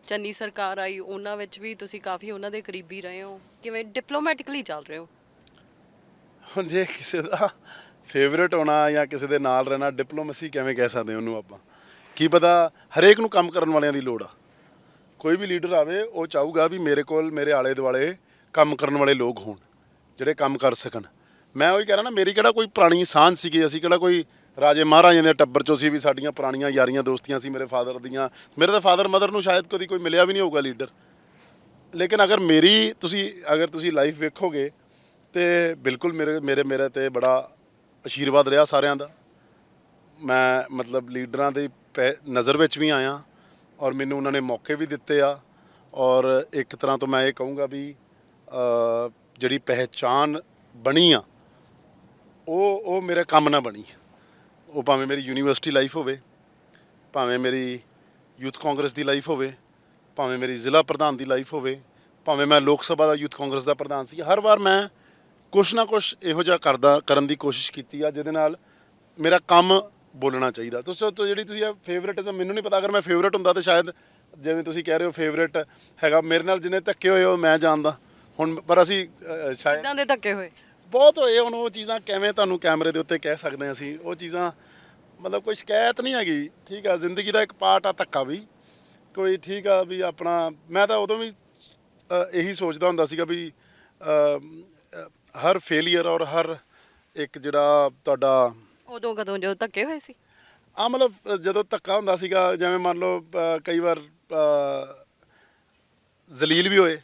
ਚੰਨੀ ਸਰਕਾਰ ਆਈ, ਉਹਨਾਂ ਵਿੱਚ ਵੀ ਤੁਸੀਂ ਕਾਫੀ ਉਹਨਾਂ ਦੇ ਕਰੀਬੀ ਰਹੇ ਹੋ। ਕਿਵੇਂ ਡਿਪਲੋਮੈਟਿਕਲੀ ਚੱਲ ਰਹੇ ਹੋ? ਹੁਣ ਜੇ ਕਿਸੇ ਦਾ ਫੇਵਰੇਟ ਹੋਣਾ ਜਾਂ ਕਿਸੇ ਦੇ ਨਾਲ ਰਹਿਣਾ ਡਿਪਲੋਮੇਸੀ ਕਿਵੇਂ ਕਹਿ ਸਕਦੇ ਉਹਨੂੰ ਆਪਾਂ? ਕੀ ਪਤਾ, ਹਰੇਕ ਨੂੰ ਕੰਮ ਕਰਨ ਵਾਲਿਆਂ ਦੀ ਲੋੜ ਆ। ਕੋਈ ਵੀ ਲੀਡਰ ਆਵੇ ਉਹ ਚਾਹੂਗਾ ਵੀ ਮੇਰੇ ਕੋਲ ਮੇਰੇ ਆਲੇ ਦੁਆਲੇ ਕੰਮ ਕਰਨ ਵਾਲੇ ਲੋਕ ਹੋਣ ਜਿਹੜੇ ਕੰਮ ਕਰ ਸਕਣ। ਮੈਂ ਉਹੀ ਕਹਿ ਰਿਹਾ ਨਾ, ਮੇਰੀ ਕਿਹੜਾ ਕੋਈ ਪੁਰਾਣੀ ਸਾਂਝ ਸੀਗੀ, ਅਸੀਂ ਕਿਹੜਾ ਕੋਈ ਰਾਜੇ ਮਹਾਰਾਜਿਆਂ ਦੇ ਟੱਬਰ 'ਚੋਂ ਸੀ ਵੀ ਸਾਡੀਆਂ ਪੁਰਾਣੀਆਂ ਯਾਰੀਆਂ ਦੋਸਤੀਆਂ ਸੀ। ਮੇਰੇ ਫਾਦਰ ਦੀਆਂ, ਮੇਰੇ ਤਾਂ ਫਾਦਰ ਮਦਰ ਨੂੰ ਸ਼ਾਇਦ ਕਦੀ ਕੋਈ ਮਿਲਿਆ ਵੀ ਨਹੀਂ ਹੋਊਗਾ ਲੀਡਰ। ਲੇਕਿਨ ਅਗਰ ਤੁਸੀਂ ਲਾਈਫ ਵੇਖੋਗੇ ਤੇ ਬਿਲਕੁਲ ਮੇਰੇ ਤੇ ਬੜਾ ਆਸ਼ੀਰਵਾਦ ਰਿਹਾ ਸਾਰਿਆਂ ਦਾ। ਮੈਂ ਮਤਲਬ ਲੀਡਰਾਂ ਦੀ ਨਜ਼ਰ ਵਿੱਚ ਵੀ ਆਇਆ ਔਰ ਮੈਨੂੰ ਉਹਨਾਂ ਨੇ ਮੌਕੇ ਵੀ ਦਿੱਤੇ ਆ। ਔਰ ਇੱਕ ਤਰ੍ਹਾਂ ਤੋਂ ਮੈਂ ਇਹ ਕਹੂੰਗਾ ਵੀ ਜਿਹੜੀ ਪਹਿਚਾਣ ਬਣੀ ਆ ਉਹ ਮੇਰੇ ਕੰਮ ਨਾਲ ਬਣੀ। ਉਹ ਭਾਵੇਂ ਮੇਰੀ ਯੂਨੀਵਰਸਿਟੀ ਲਾਈਫ ਹੋਵੇ, ਭਾਵੇਂ ਮੇਰੀ ਯੂਥ ਕਾਂਗਰਸ ਦੀ ਲਾਈਫ ਹੋਵੇ, ਭਾਵੇਂ ਮੇਰੀ ਜ਼ਿਲ੍ਹਾ ਪ੍ਰਧਾਨ ਦੀ ਲਾਈਫ ਹੋਵੇ, ਭਾਵੇਂ ਮੈਂ ਲੋਕ ਸਭਾ ਦਾ ਯੂਥ ਕਾਂਗਰਸ ਦਾ ਪ੍ਰਧਾਨ ਸੀ। ਹਰ ਵਾਰ ਮੈਂ ਕੁਛ ਨਾ ਕੁਛ ਇਹੋ ਜਿਹਾ ਕਰਨ ਦੀ ਕੋਸ਼ਿਸ਼ ਕੀਤੀ ਆ ਜਿਹਦੇ ਨਾਲ ਮੇਰਾ ਕੰਮ ਬੋਲਣਾ ਚਾਹੀਦਾ। ਤੁਸੀਂ ਜਿਹੜੀ ਤੁਸੀਂ ਫੇਵਰੇਟਿਜ਼ਮ, ਮੈਨੂੰ ਨਹੀਂ ਪਤਾ, ਅਗਰ ਮੈਂ ਫੇਵਰੇਟ ਹੁੰਦਾ ਤਾਂ ਸ਼ਾਇਦ ਜਿਵੇਂ ਤੁਸੀਂ ਕਹਿ ਰਹੇ ਹੋ ਫੇਵਰੇਟ ਹੈਗਾ, ਮੇਰੇ ਨਾਲ ਜਿਹਨੇ ਧੱਕੇ ਹੋਏ ਉਹ ਮੈਂ ਜਾਣਦਾ ਹੁਣ। ਪਰ ਅਸੀਂ ਸ਼ਾਇਦ ਕਿੱਦਾਂ ਦੇ ਧੱਕੇ ਹੋਏ? ਬਹੁਤ ਹੋਏ। ਹੁਣ ਉਹ ਚੀਜ਼ਾਂ ਕਿਵੇਂ ਤੁਹਾਨੂੰ ਕੈਮਰੇ ਦੇ ਉੱਤੇ ਕਹਿ ਸਕਦੇ ਹਾਂ ਅਸੀਂ? ਉਹ ਚੀਜ਼ਾਂ ਮਤਲਬ ਕੋਈ ਸ਼ਿਕਾਇਤ ਨਹੀਂ ਹੈਗੀ। ਠੀਕ ਆ, ਜ਼ਿੰਦਗੀ ਦਾ ਇੱਕ ਪਾਰਟ ਆ ਧੱਕਾ ਵੀ। ਕੋਈ ਠੀਕ ਆ ਵੀ ਆਪਣਾ, ਮੈਂ ਤਾਂ ਉਦੋਂ ਵੀ ਇਹੀ ਸੋਚਦਾ ਹੁੰਦਾ ਸੀਗਾ ਵੀ ਹਰ ਫੇਲੀਅਰ ਔਰ ਹਰ ਇੱਕ ਜਿਹੜਾ ਤੁਹਾਡਾ ਉਦੋਂ ਕਦੋਂ ਜਦੋਂ ਧੱਕੇ ਹੋਏ ਸੀ? ਮਤਲਬ ਜਦੋਂ ਧੱਕਾ ਹੁੰਦਾ ਸੀਗਾ, ਜਿਵੇਂ ਮੰਨ ਲਓ ਕਈ ਵਾਰ ਜ਼ਲੀਲ ਵੀ ਹੋਏ।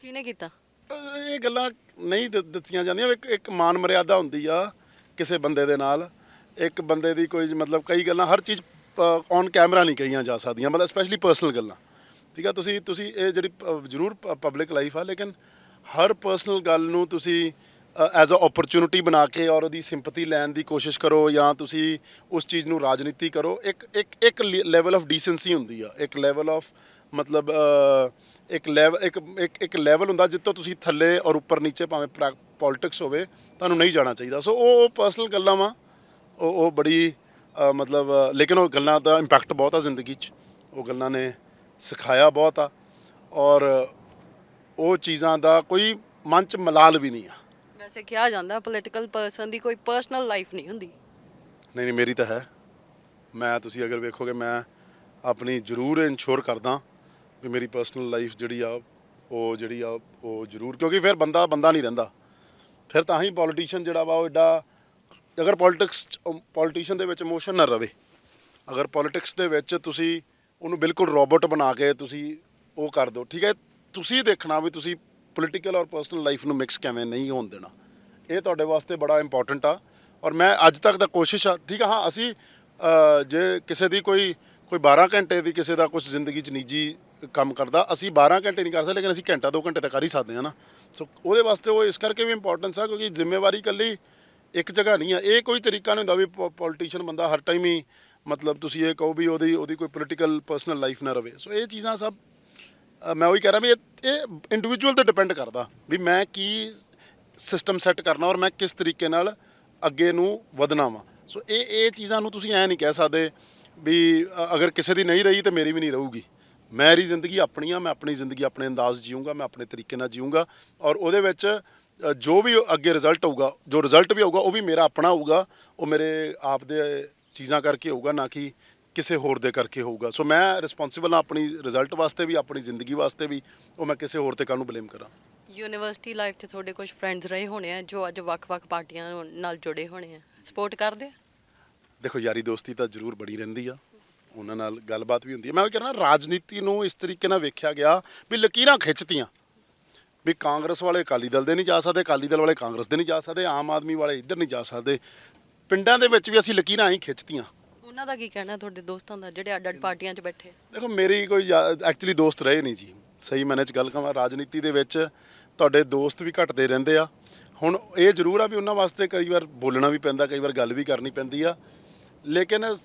ਕਿਹਨੇ ਕੀਤਾ? ਇਹ ਗੱਲਾਂ ਨਹੀਂ ਦਿੱਤੀਆਂ ਜਾਂਦੀਆਂ। ਇੱਕ ਮਾਨ ਮਰਿਆਦਾ ਹੁੰਦੀ ਆ ਕਿਸੇ ਬੰਦੇ ਦੇ ਨਾਲ। ਇੱਕ ਬੰਦੇ ਦੀ ਕੋਈ ਮਤਲਬ ਕਈ ਗੱਲਾਂ, ਹਰ ਚੀਜ਼ ਔਨ ਕੈਮਰਾ ਨਹੀਂ ਕਹੀਆਂ ਜਾ ਸਕਦੀਆਂ, ਮਤਲਬ ਸਪੈਸ਼ਲੀ ਪਰਸਨਲ ਗੱਲਾਂ। ਠੀਕ ਆ, ਤੁਸੀਂ ਇਹ ਜਿਹੜੀ ਜ਼ਰੂਰ ਪਬਲਿਕ ਲਾਈਫ ਆ, ਲੇਕਿਨ ਹਰ ਪਰਸਨਲ ਗੱਲ ਨੂੰ ਤੁਸੀਂ ਐਜ਼ ਅ ਓਪਰਚੁਨਿਟੀ ਬਣਾ ਕੇ ਔਰ ਉਹਦੀ ਸਿੰਪਥੀ ਲੈਣ ਦੀ ਕੋਸ਼ਿਸ਼ ਕਰੋ, ਜਾਂ ਤੁਸੀਂ ਉਸ ਚੀਜ਼ ਨੂੰ ਰਾਜਨੀਤੀ ਕਰੋ। ਇੱਕ ਲੈਵਲ ਆਫ ਡੀਸੈਂਸੀ ਹੁੰਦੀ ਆ, ਇੱਕ ਲੈਵਲ ਆਫ ਮਤਲਬ ਇੱਕ ਲੈਵਲ ਹੁੰਦਾ ਜਿੱਥੋਂ ਤੁਸੀਂ ਥੱਲੇ ਔਰ ਉੱਪਰ ਨੀਚੇ ਭਾਵੇਂ ਪੋਲਿਟਿਕਸ ਹੋਵੇ ਤੁਹਾਨੂੰ ਨਹੀਂ ਜਾਣਾ ਚਾਹੀਦਾ। ਸੋ ਉਹ ਪਰਸਨਲ ਗੱਲਾਂ ਵਾ, ਉਹ ਬੜੀ ਮਤਲਬ, ਲੇਕਿਨ ਉਹ ਗੱਲਾਂ ਦਾ ਇੰਪੈਕਟ ਬਹੁਤ ਆ ਜ਼ਿੰਦਗੀ 'ਚ। ਉਹ ਗੱਲਾਂ ਨੇ ਸਿਖਾਇਆ ਬਹੁਤ ਆ ਔਰ ਉਹ ਚੀਜ਼ਾਂ ਦਾ ਕੋਈ ਮਨ 'ਚ ਮਲਾਲ ਵੀ ਨਹੀਂ ਆ। ਵੈਸੇ ਕਿਹਾ ਜਾਂਦਾ ਪੋਲੀਟੀਕਲ ਪਰਸਨ ਦੀ ਕੋਈ ਪਰਸਨਲ ਲਾਈਫ ਨਹੀਂ ਹੁੰਦੀ। ਨਹੀਂ, ਮੇਰੀ ਤਾਂ ਹੈ। ਤੁਸੀਂ ਅਗਰ ਵੇਖੋਗੇ ਮੈਂ ਆਪਣੀ ਜ਼ਰੂਰ ਇੰਸ਼ੋਰ ਕਰਦਾ ਵੀ ਮੇਰੀ ਪਰਸਨਲ ਲਾਈਫ ਜਿਹੜੀ ਆ ਉਹ ਜ਼ਰੂਰ, ਕਿਉਂਕਿ ਫਿਰ ਬੰਦਾ ਨਹੀਂ ਰਹਿੰਦਾ। ਫਿਰ ਤਾਂ ਹੀ ਪੋਲੀਟੀਸ਼ੀਅਨ ਜਿਹੜਾ ਵਾ ਉਹ ਐਡਾ, ਅਗਰ ਪੋਲੀਟੀਸ਼ੀਅਨ ਦੇ ਵਿੱਚ ਇਮੋਸ਼ਨ ਨਾ ਰਵੇ, ਅਗਰ ਪੋਲੀਟਿਕਸ ਦੇ ਵਿੱਚ ਤੁਸੀਂ ਉਹਨੂੰ ਬਿਲਕੁਲ ਰੋਬੋਟ ਬਣਾ ਕੇ ਤੁਸੀਂ ਉਹ ਕਰ ਦਿਓ, ਠੀਕ ਹੈ, ਤੁਸੀਂ ਦੇਖਣਾ ਵੀ ਤੁਸੀਂ ਪੋਲੀਟੀਕਲ ਔਰ ਪਰਸਨਲ ਲਾਈਫ ਨੂੰ ਮਿਕਸ ਕਿਵੇਂ ਨਹੀਂ ਹੋਣ ਦੇਣਾ। ਇਹ ਤੁਹਾਡੇ ਵਾਸਤੇ ਬੜਾ ਇੰਪੋਰਟੈਂਟ ਆ ਔਰ ਮੈਂ ਅੱਜ ਤੱਕ ਦਾ ਕੋਸ਼ਿਸ਼ ਆ। ਠੀਕ ਆ, ਹਾਂ, ਅਸੀਂ ਜੇ ਕਿਸੇ ਦੀ ਕੋਈ 12 ਘੰਟੇ ਦੀ ਕਿਸੇ ਦਾ ਕੁਝ ਜ਼ਿੰਦਗੀ 'ਚ ਨਿੱਜੀ ਕੰਮ ਕਰਦਾ, ਅਸੀਂ 12 ਘੰਟੇ ਨਹੀਂ ਕਰ ਸਕਦੇ, ਲੇਕਿਨ ਅਸੀਂ ਘੰਟਾ 2 ਘੰਟੇ ਤਾਂ ਕਰ ਹੀ ਸਕਦੇ ਹਾਂ ਨਾ। ਸੋ ਉਹਦੇ ਵਾਸਤੇ ਉਹ ਇਸ ਕਰਕੇ ਵੀ ਇੰਪੋਰਟੈਂਸ ਆ ਕਿਉਂਕਿ ਜ਼ਿੰਮੇਵਾਰੀ ਇਕੱਲੀ ਇੱਕ ਜਗ੍ਹਾ ਨਹੀਂ ਆ। ਇਹ ਕੋਈ ਤਰੀਕਾ ਨਹੀਂ ਹੁੰਦਾ ਵੀ ਪੋਲੀਟੀਸ਼ੀਅਨ ਬੰਦਾ ਹਰ ਟਾਈਮ ਹੀ ਮਤਲਬ ਤੁਸੀਂ ਇਹ ਕਹੋ ਵੀ ਉਹਦੀ ਕੋਈ ਪੋਲੀਟੀਕਲ ਪਰਸਨਲ ਲਾਈਫ ਨਾ ਰਵੇ। ਸੋ ਇਹ ਚੀਜ਼ਾਂ ਸਭ ਮੈਂ ਉਹੀ ਕਹਿ ਰਿਹਾ ਵੀ ਇਹ ਇੰਡੀਵਿਜੂਅਲ 'ਤੇ ਡਿਪੈਂਡ ਕਰਦਾ ਵੀ ਮੈਂ ਕੀ ਸਿਸਟਮ ਸੈੱਟ ਕਰਨਾ ਔਰ ਮੈਂ ਕਿਸ ਤਰੀਕੇ ਨਾਲ ਅੱਗੇ ਨੂੰ ਵਧਣਾ ਵਾ। ਸੋ ਇਹ ਚੀਜ਼ਾਂ ਨੂੰ ਤੁਸੀਂ ਐਂ ਨਹੀਂ ਕਹਿ ਸਕਦੇ ਵੀ ਅਗਰ ਕਿਸੇ ਦੀ ਨਹੀਂ ਰਹੀ ਤਾਂ ਮੇਰੀ ਵੀ ਨਹੀਂ ਰਹੂਗੀ। ਮੇਰੀ ਜ਼ਿੰਦਗੀ ਆਪਣੀ ਆ, ਮੈਂ ਆਪਣੀ ਜ਼ਿੰਦਗੀ ਆਪਣੇ ਅੰਦਾਜ਼ ਜੀਊਂਗਾ, ਮੈਂ ਆਪਣੇ ਤਰੀਕੇ ਨਾਲ ਜੀਊਂਗਾ ਔਰ ਉਹਦੇ ਵਿੱਚ ਜੋ ਵੀ ਅੱਗੇ ਰਿਜ਼ਲਟ ਹੋਊਗਾ, ਜੋ ਰਿਜ਼ਲਟ ਵੀ ਹੋਊਗਾ ਉਹ ਵੀ ਮੇਰਾ ਆਪਣਾ ਹੋਊਗਾ, ਉਹ ਮੇਰੇ ਆਪ ਦੇ ਚੀਜ਼ਾਂ ਕਰਕੇ ਹੋਊਗਾ, ਨਾ ਕਿ ਕਿਸੇ ਹੋਰ ਦੇ ਕਰਕੇ ਹੋਊਗਾ। ਸੋ ਮੈਂ ਰਿਸਪੌਂਸਿਬਲ ਹਾਂ ਆਪਣੀ ਰਿਜ਼ਲਟ ਵਾਸਤੇ ਵੀ, ਆਪਣੀ ਜ਼ਿੰਦਗੀ ਵਾਸਤੇ ਵੀ। ਉਹ ਮੈਂ ਕਿਸੇ ਹੋਰ ਤੇ ਕਾਹਨੂੰ ਬਲੇਮ ਕਰਾਂ। ਯੂਨੀਵਰਸਿਟੀ ਲਾਈਫ 'ਚ ਤੁਹਾਡੇ ਕੁਝ ਫਰੈਂਡਸ ਰਹੇ ਹੋਣੇ ਆ ਜੋ ਅੱਜ ਵੱਖ-ਵੱਖ ਪਾਰਟੀਆਂ ਨਾਲ ਜੁੜੇ ਹੋਣੇ ਆ, ਸਪੋਰਟ ਕਰਦੇ ਆ? ਦੇਖੋ, ਯਾਰੀ ਦੋਸਤੀ ਤਾਂ ਜ਼ਰੂਰ ਬਣੀ ਰਹਿੰਦੀ ਆ, ਉਹਨਾਂ ਨਾਲ ਗੱਲਬਾਤ ਵੀ ਹੁੰਦੀ ਹੈ। ਮੈਂ ਉਹ ਕਹਿਣਾ, ਰਾਜਨੀਤੀ ਨੂੰ ਇਸ ਤਰੀਕੇ ਨਾਲ ਵੇਖਿਆ ਗਿਆ ਵੀ ਲਕੀਰਾਂ ਖਿੱਚਤੀਆਂ ਵੀ ਕਾਂਗਰਸ ਵਾਲੇ ਅਕਾਲੀ ਦਲ ਦੇ ਨਹੀਂ ਜਾ ਸਕਦੇ, ਅਕਾਲੀ ਦਲ ਵਾਲੇ ਕਾਂਗਰਸ ਦੇ ਨਹੀਂ ਜਾ ਸਕਦੇ, ਆਮ ਆਦਮੀ ਵਾਲੇ ਇੱਧਰ ਨਹੀਂ ਜਾ ਸਕਦੇ। ਪਿੰਡਾਂ ਦੇ ਵਿੱਚ ਵੀ ਅਸੀਂ ਲਕੀਰਾਂ ਹੀ ਖਿੱਚਤੀਆਂ। ਉਹਨਾਂ ਦਾ ਕੀ ਕਹਿਣਾ ਤੁਹਾਡੇ ਦੋਸਤਾਂ ਦਾ ਜਿਹੜੇ ਅੱਡ-ਅੱਡ ਪਾਰਟੀਆਂ 'ਚ ਬੈਠੇ? ਦੇਖੋ, ਮੇਰੀ ਕੋਈ ਐਕਚੁਅਲੀ ਦੋਸਤ ਰਹੇ ਨਹੀਂ ਜੀ, ਸਹੀ ਮਾਇਨੇ 'ਚ ਗੱਲ ਕਹਾਂ। ਰਾਜਨੀਤੀ ਦੇ ਵਿੱਚ ਤੁਹਾਡੇ ਦੋਸਤ ਵੀ ਘਟਦੇ ਰਹਿੰਦੇ ਆ। ਹੁਣ ਇਹ ਜ਼ਰੂਰ ਆ ਵੀ ਉਹਨਾਂ ਵਾਸਤੇ ਕਈ ਵਾਰ ਬੋਲਣਾ ਵੀ ਪੈਂਦਾ, ਕਈ ਵਾਰ ਗੱਲ ਵੀ ਕਰਨੀ ਪੈਂਦੀ ਆ, ਲੇਕਿਨ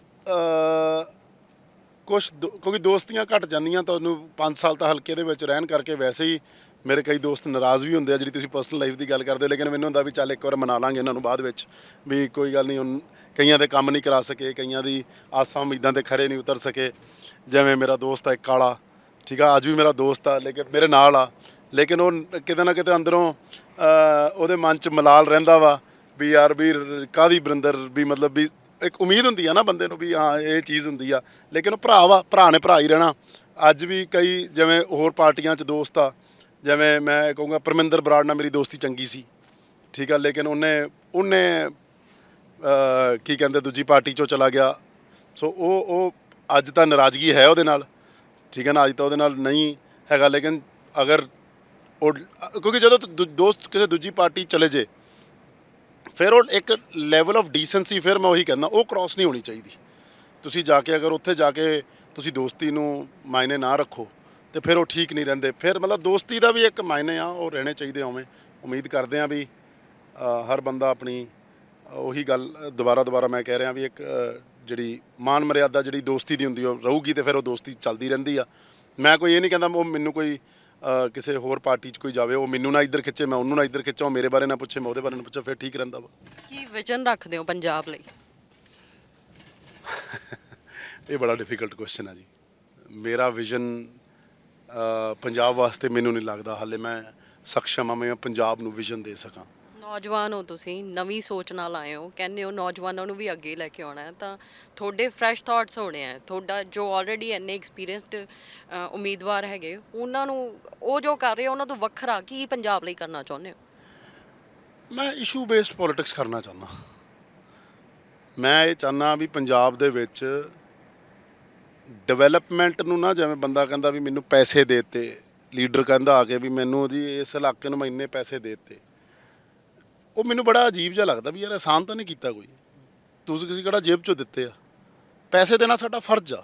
ਕਿਉਂਕਿ ਦੋਸਤੀਆਂ ਘਟ ਜਾਂਦੀਆਂ। ਤੁਹਾਨੂੰ 5 ਸਾਲ ਤਾਂ ਹਲਕੇ ਦੇ ਵਿੱਚ ਰਹਿਣ ਕਰਕੇ ਵੈਸੇ ਹੀ ਮੇਰੇ ਕਈ ਦੋਸਤ ਨਾਰਾਜ਼ ਵੀ ਹੁੰਦੇ ਆ, ਜਿਹੜੀ ਤੁਸੀਂ ਪਰਸਨਲ ਲਾਈਫ ਦੀ ਗੱਲ ਕਰਦੇ ਹੋ। ਲੇਕਿਨ ਮੈਨੂੰ ਹੁੰਦਾ ਵੀ ਚੱਲ ਇੱਕ ਵਾਰ ਮਨਾ ਲਾਂਗੇ ਇਹਨਾਂ ਨੂੰ ਬਾਅਦ ਵਿੱਚ, ਵੀ ਕੋਈ ਗੱਲ ਨਹੀਂ। ਹੁਣ ਕਈਆਂ ਦੇ ਕੰਮ ਨਹੀਂ ਕਰਾ ਸਕੇ, ਕਈਆਂ ਦੀ ਆਸਾਂ ਉਮੀਦਾਂ ਤੇ ਖਰੇ ਨਹੀਂ ਉਤਰ ਸਕੇ। ਜਿਵੇਂ ਮੇਰਾ ਦੋਸਤ ਆ ਇੱਕ ਕਾਲਾ, ਠੀਕ ਆ, ਅੱਜ ਵੀ ਮੇਰਾ ਦੋਸਤ ਆ, ਲੇਕਿਨ ਮੇਰੇ ਨਾਲ ਆ, ਲੇਕਿਨ ਉਹ ਕਿਤੇ ਨਾ ਕਿਤੇ ਅੰਦਰੋਂ ਉਹਦੇ ਮਨ 'ਚ ਮਲਾਲ ਰਹਿੰਦਾ ਵਾ ਵੀ ਯਾਰ ਵੀ ਕਾਹਦੀ ਬਰਿੰਦਰ, ਵੀ ਮਤਲਬ ਵੀ ਇੱਕ ਉਮੀਦ ਹੁੰਦੀ ਆ ਨਾ ਬੰਦੇ ਨੂੰ ਵੀ ਹਾਂ ਇਹ ਚੀਜ਼ ਹੁੰਦੀ ਆ। ਲੇਕਿਨ ਉਹ ਭਰਾ ਵਾ, ਭਰਾ ਨੇ ਭਰਾ ਹੀ ਰਹਿਣਾ। ਅੱਜ ਵੀ ਕਈ ਜਿਵੇਂ ਹੋਰ ਪਾਰਟੀਆਂ 'ਚ ਦੋਸਤ ਆ, ਜਿਵੇਂ ਮੈਂ ਕਹੂੰਗਾ ਪਰਮਿੰਦਰ ਬਰਾੜ ਨਾਲ ਮੇਰੀ ਦੋਸਤੀ ਚੰਗੀ ਸੀ, ਠੀਕ ਆ, ਲੇਕਿਨ ਉਹਨੇ ਕੀ ਕਹਿੰਦੇ ਦੂਜੀ ਪਾਰਟੀ 'ਚੋਂ ਚਲਾ ਗਿਆ। ਸੋ ਉਹ ਅੱਜ ਤਾਂ ਨਾਰਾਜ਼ਗੀ ਹੈ ਉਹਦੇ ਨਾਲ, ਠੀਕ ਹੈ ਨਾ, ਅੱਜ ਤਾਂ ਉਹਦੇ ਨਾਲ ਨਹੀਂ ਹੈਗਾ। ਲੇਕਿਨ ਅਗਰ ਉਹ ਕਿਉਂਕਿ ਜਦੋਂ ਦੋਸਤ ਕਿਸੇ ਦੂਜੀ ਪਾਰਟੀ ਚਲੇ ਜੇ, ਫਿਰ ਉਹ ਇੱਕ ਲੈਵਲ ਆਫ ਡੀਸੈਂਸੀ, ਫਿਰ ਮੈਂ ਉਹੀ ਕਹਿੰਦਾ, ਉਹ ਕ੍ਰਾਸ ਨਹੀਂ ਹੋਣੀ ਚਾਹੀਦੀ। ਤੁਸੀਂ ਜਾ ਕੇ ਅਗਰ ਉੱਥੇ ਜਾ ਕੇ ਤੁਸੀਂ ਦੋਸਤੀ ਨੂੰ ਮਾਇਨੇ ਨਾ ਰੱਖੋ ਤੇ ਫਿਰ ਉਹ ਠੀਕ ਨਹੀਂ ਰਹਿੰਦੇ। ਫਿਰ ਮਤਲਬ ਦੋਸਤੀ ਦਾ ਵੀ ਇੱਕ ਮਾਇਨੇ ਆ, ਉਹ ਰਹਿਣੇ ਚਾਹੀਦੇ। ਉਵੇਂ ਉਮੀਦ ਕਰਦੇ ਹਾਂ ਵੀ ਹਰ ਬੰਦਾ ਆਪਣੀ ਉਹੀ ਗੱਲ ਦੁਬਾਰਾ ਮੈਂ ਕਹਿ ਰਿਹਾ ਵੀ ਇੱਕ ਜਿਹੜੀ ਮਾਨ ਮਰਿਆਦਾ ਜਿਹੜੀ ਦੋਸਤੀ ਦੀ ਹੁੰਦੀ ਉਹ ਰਹੂਗੀ, ਤੇ ਫਿਰ ਉਹ ਦੋਸਤੀ ਚੱਲਦੀ ਰਹਿੰਦੀ ਆ। ਮੈਂ ਕੋਈ ਇਹ ਨਹੀਂ ਕਹਿੰਦਾ ਉਹ ਮੈਨੂੰ ਕੋਈ ਕਿਸੇ ਹੋਰ ਪਾਰਟੀ 'ਚ ਕੋਈ ਜਾਵੇ, ਉਹ ਮੈਨੂੰ ਨਾ ਇੱਧਰ ਖਿੱਚੇ, ਮੈਂ ਉਹਨੂੰ ਨਾ ਇੱਧਰ ਖਿੱਚਾਂ, ਉਹ ਮੇਰੇ ਬਾਰੇ ਨਾ ਪੁੱਛੇ, ਮੈਂ ਉਹਦੇ ਬਾਰੇ ਨਾ ਪੁੱਛਾਂ, ਫਿਰ ਠੀਕ ਰਹਿੰਦਾ ਵਾ। ਕੀ ਵਿਜ਼ਨ ਰੱਖਦੇ ਹੋ ਪੰਜਾਬ ਲਈ? ਇਹ ਬੜਾ ਡਿਫਿਕਲਟ ਕੁਐਸਚਨ ਹੈ ਜੀ। ਮੇਰਾ ਵਿਜ਼ਨ ਪੰਜਾਬ ਵਾਸਤੇ ਮੈਨੂੰ ਨਹੀਂ ਲੱਗਦਾ ਹਾਲੇ ਮੈਂ ਸક્ષਮ ਹਾਂ ਮੈਂ ਪੰਜਾਬ ਨੂੰ ਵਿਜ਼ਨ ਦੇ ਸਕਾਂ। ਨੌਜਵਾਨ ਹੋ ਤੁਸੀਂ, ਨਵੀਂ ਸੋਚ ਨਾਲ ਆਏ ਹੋ, ਕਹਿੰਦੇ ਹੋ ਨੌਜਵਾਨਾਂ ਨੂੰ ਵੀ ਅੱਗੇ ਲੈ ਕੇ ਆਉਣਾ ਹੈ, ਤਾਂ ਤੁਹਾਡੇ ਫਰੈਸ਼ ਥਾਟਸ ਹੋਣੇ ਆ। ਤੁਹਾਡਾ ਜੋ ਆਲਰੇਡੀ ਇੰਨੇ ਐਕਸਪੀਰੀਅੰਸਡ ਉਮੀਦਵਾਰ ਹੈਗੇ, ਉਹਨਾਂ ਨੂੰ ਉਹ ਜੋ ਕਰ ਰਹੇ ਉਹਨਾਂ ਤੋਂ ਵੱਖਰਾ ਕੀ ਪੰਜਾਬ ਲਈ ਕਰਨਾ ਚਾਹੁੰਦੇ ਹੋ? ਮੈਂ ਇਸ਼ੂ ਬੇਸਡ ਪੋਲਿਟਿਕਸ ਕਰਨਾ ਚਾਹੁੰਦਾ। ਮੈਂ ਇਹ ਚਾਹੁੰਦਾ ਵੀ ਪੰਜਾਬ ਦੇ ਵਿੱਚ ਡਿਵੈਲਪਮੈਂਟ ਨੂੰ ਨਾ, ਜਿਵੇਂ ਬੰਦਾ ਕਹਿੰਦਾ ਵੀ ਮੈਨੂੰ ਪੈਸੇ ਦੇ ਦਿੱਤੇ, ਲੀਡਰ ਕਹਿੰਦਾ ਆ ਕੇ ਵੀ ਮੈਨੂੰ ਜੀ ਇਸ ਇਲਾਕੇ ਨੂੰ ਮੈਂ ਇੰਨੇ ਪੈਸੇ ਦੇ ਦਿੱਤੇ, ਉਹ ਮੈਨੂੰ ਬੜਾ ਅਜੀਬ ਜਿਹਾ ਲੱਗਦਾ ਵੀ ਯਾਰ ਆਸਾਨ ਤਾਂ ਨਹੀਂ ਕੀਤਾ ਕੋਈ, ਤੁਸੀਂ ਕਿਸੇ ਕਿਹੜਾ ਜੇਬ 'ਚੋਂ ਦਿੱਤੇ ਆ। ਪੈਸੇ ਦੇਣਾ ਸਾਡਾ ਫਰਜ਼ ਆ।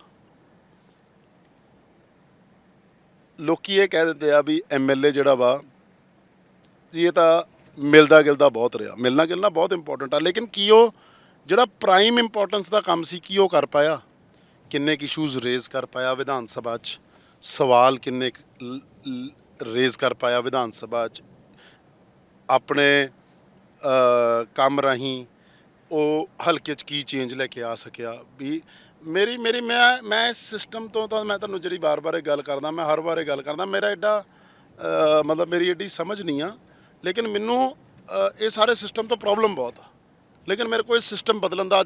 ਲੋਕੀ ਇਹ ਕਹਿ ਦਿੰਦੇ ਆ ਵੀ ਐਮਐਲਏ ਜਿਹੜਾ ਵਾ ਜੀ ਇਹ ਤਾਂ ਮਿਲਦਾ ਗਿਲਦਾ ਬਹੁਤ ਰਿਹਾ। ਮਿਲਣਾ ਗਿਲਣਾ ਬਹੁਤ ਇੰਪੋਰਟੈਂਟ ਆ, ਲੇਕਿਨ ਕੀ ਉਹ ਜਿਹੜਾ ਪ੍ਰਾਈਮ ਇੰਪੋਰਟੈਂਸ ਦਾ ਕੰਮ ਸੀ ਕੀ ਉਹ ਕਰ ਪਾਇਆ? ਕਿੰਨੇ ਕੁ ਇਸ਼ੂਜ਼ ਰੇਜ਼ ਕਰ ਪਾਇਆ ਵਿਧਾਨ ਸਭਾ 'ਚ? ਸਵਾਲ ਕਿੰਨੇ ਰੇਜ਼ ਕਰ ਪਾਇਆ ਵਿਧਾਨ ਸਭਾ 'ਚ? ਆਪਣੇ ਕੰਮ ਰਾਹੀਂ ਉਹ ਹਲਕੇ 'ਚ ਕੀ ਚੇਂਜ ਲੈ ਕੇ ਆ ਸਕਿਆ? ਵੀ ਮੇਰੀ ਮੈਂ ਇਸ ਸਿਸਟਮ ਤੋਂ ਤਾਂ ਮੈਂ ਤੁਹਾਨੂੰ ਜਿਹੜੀ ਵਾਰ-ਵਾਰ ਇਹ ਗੱਲ ਕਰਦਾ, ਮੈਂ ਹਰ ਵਾਰ ਇਹ ਗੱਲ ਕਰਦਾ, ਮੇਰਾ ਐਡਾ ਮਤਲਬ ਮੇਰੀ ਐਡੀ ਸਮਝ ਨਹੀਂ ਆ, ਲੇਕਿਨ ਮੈਨੂੰ ਇਹ ਸਾਰੇ ਸਿਸਟਮ ਤੋਂ ਪ੍ਰੋਬਲਮ ਬਹੁਤ ਆ। ਲੇਕਿਨ ਮੇਰੇ ਕੋਲ ਸਿਸਟਮ ਬਦਲਣ ਦਾ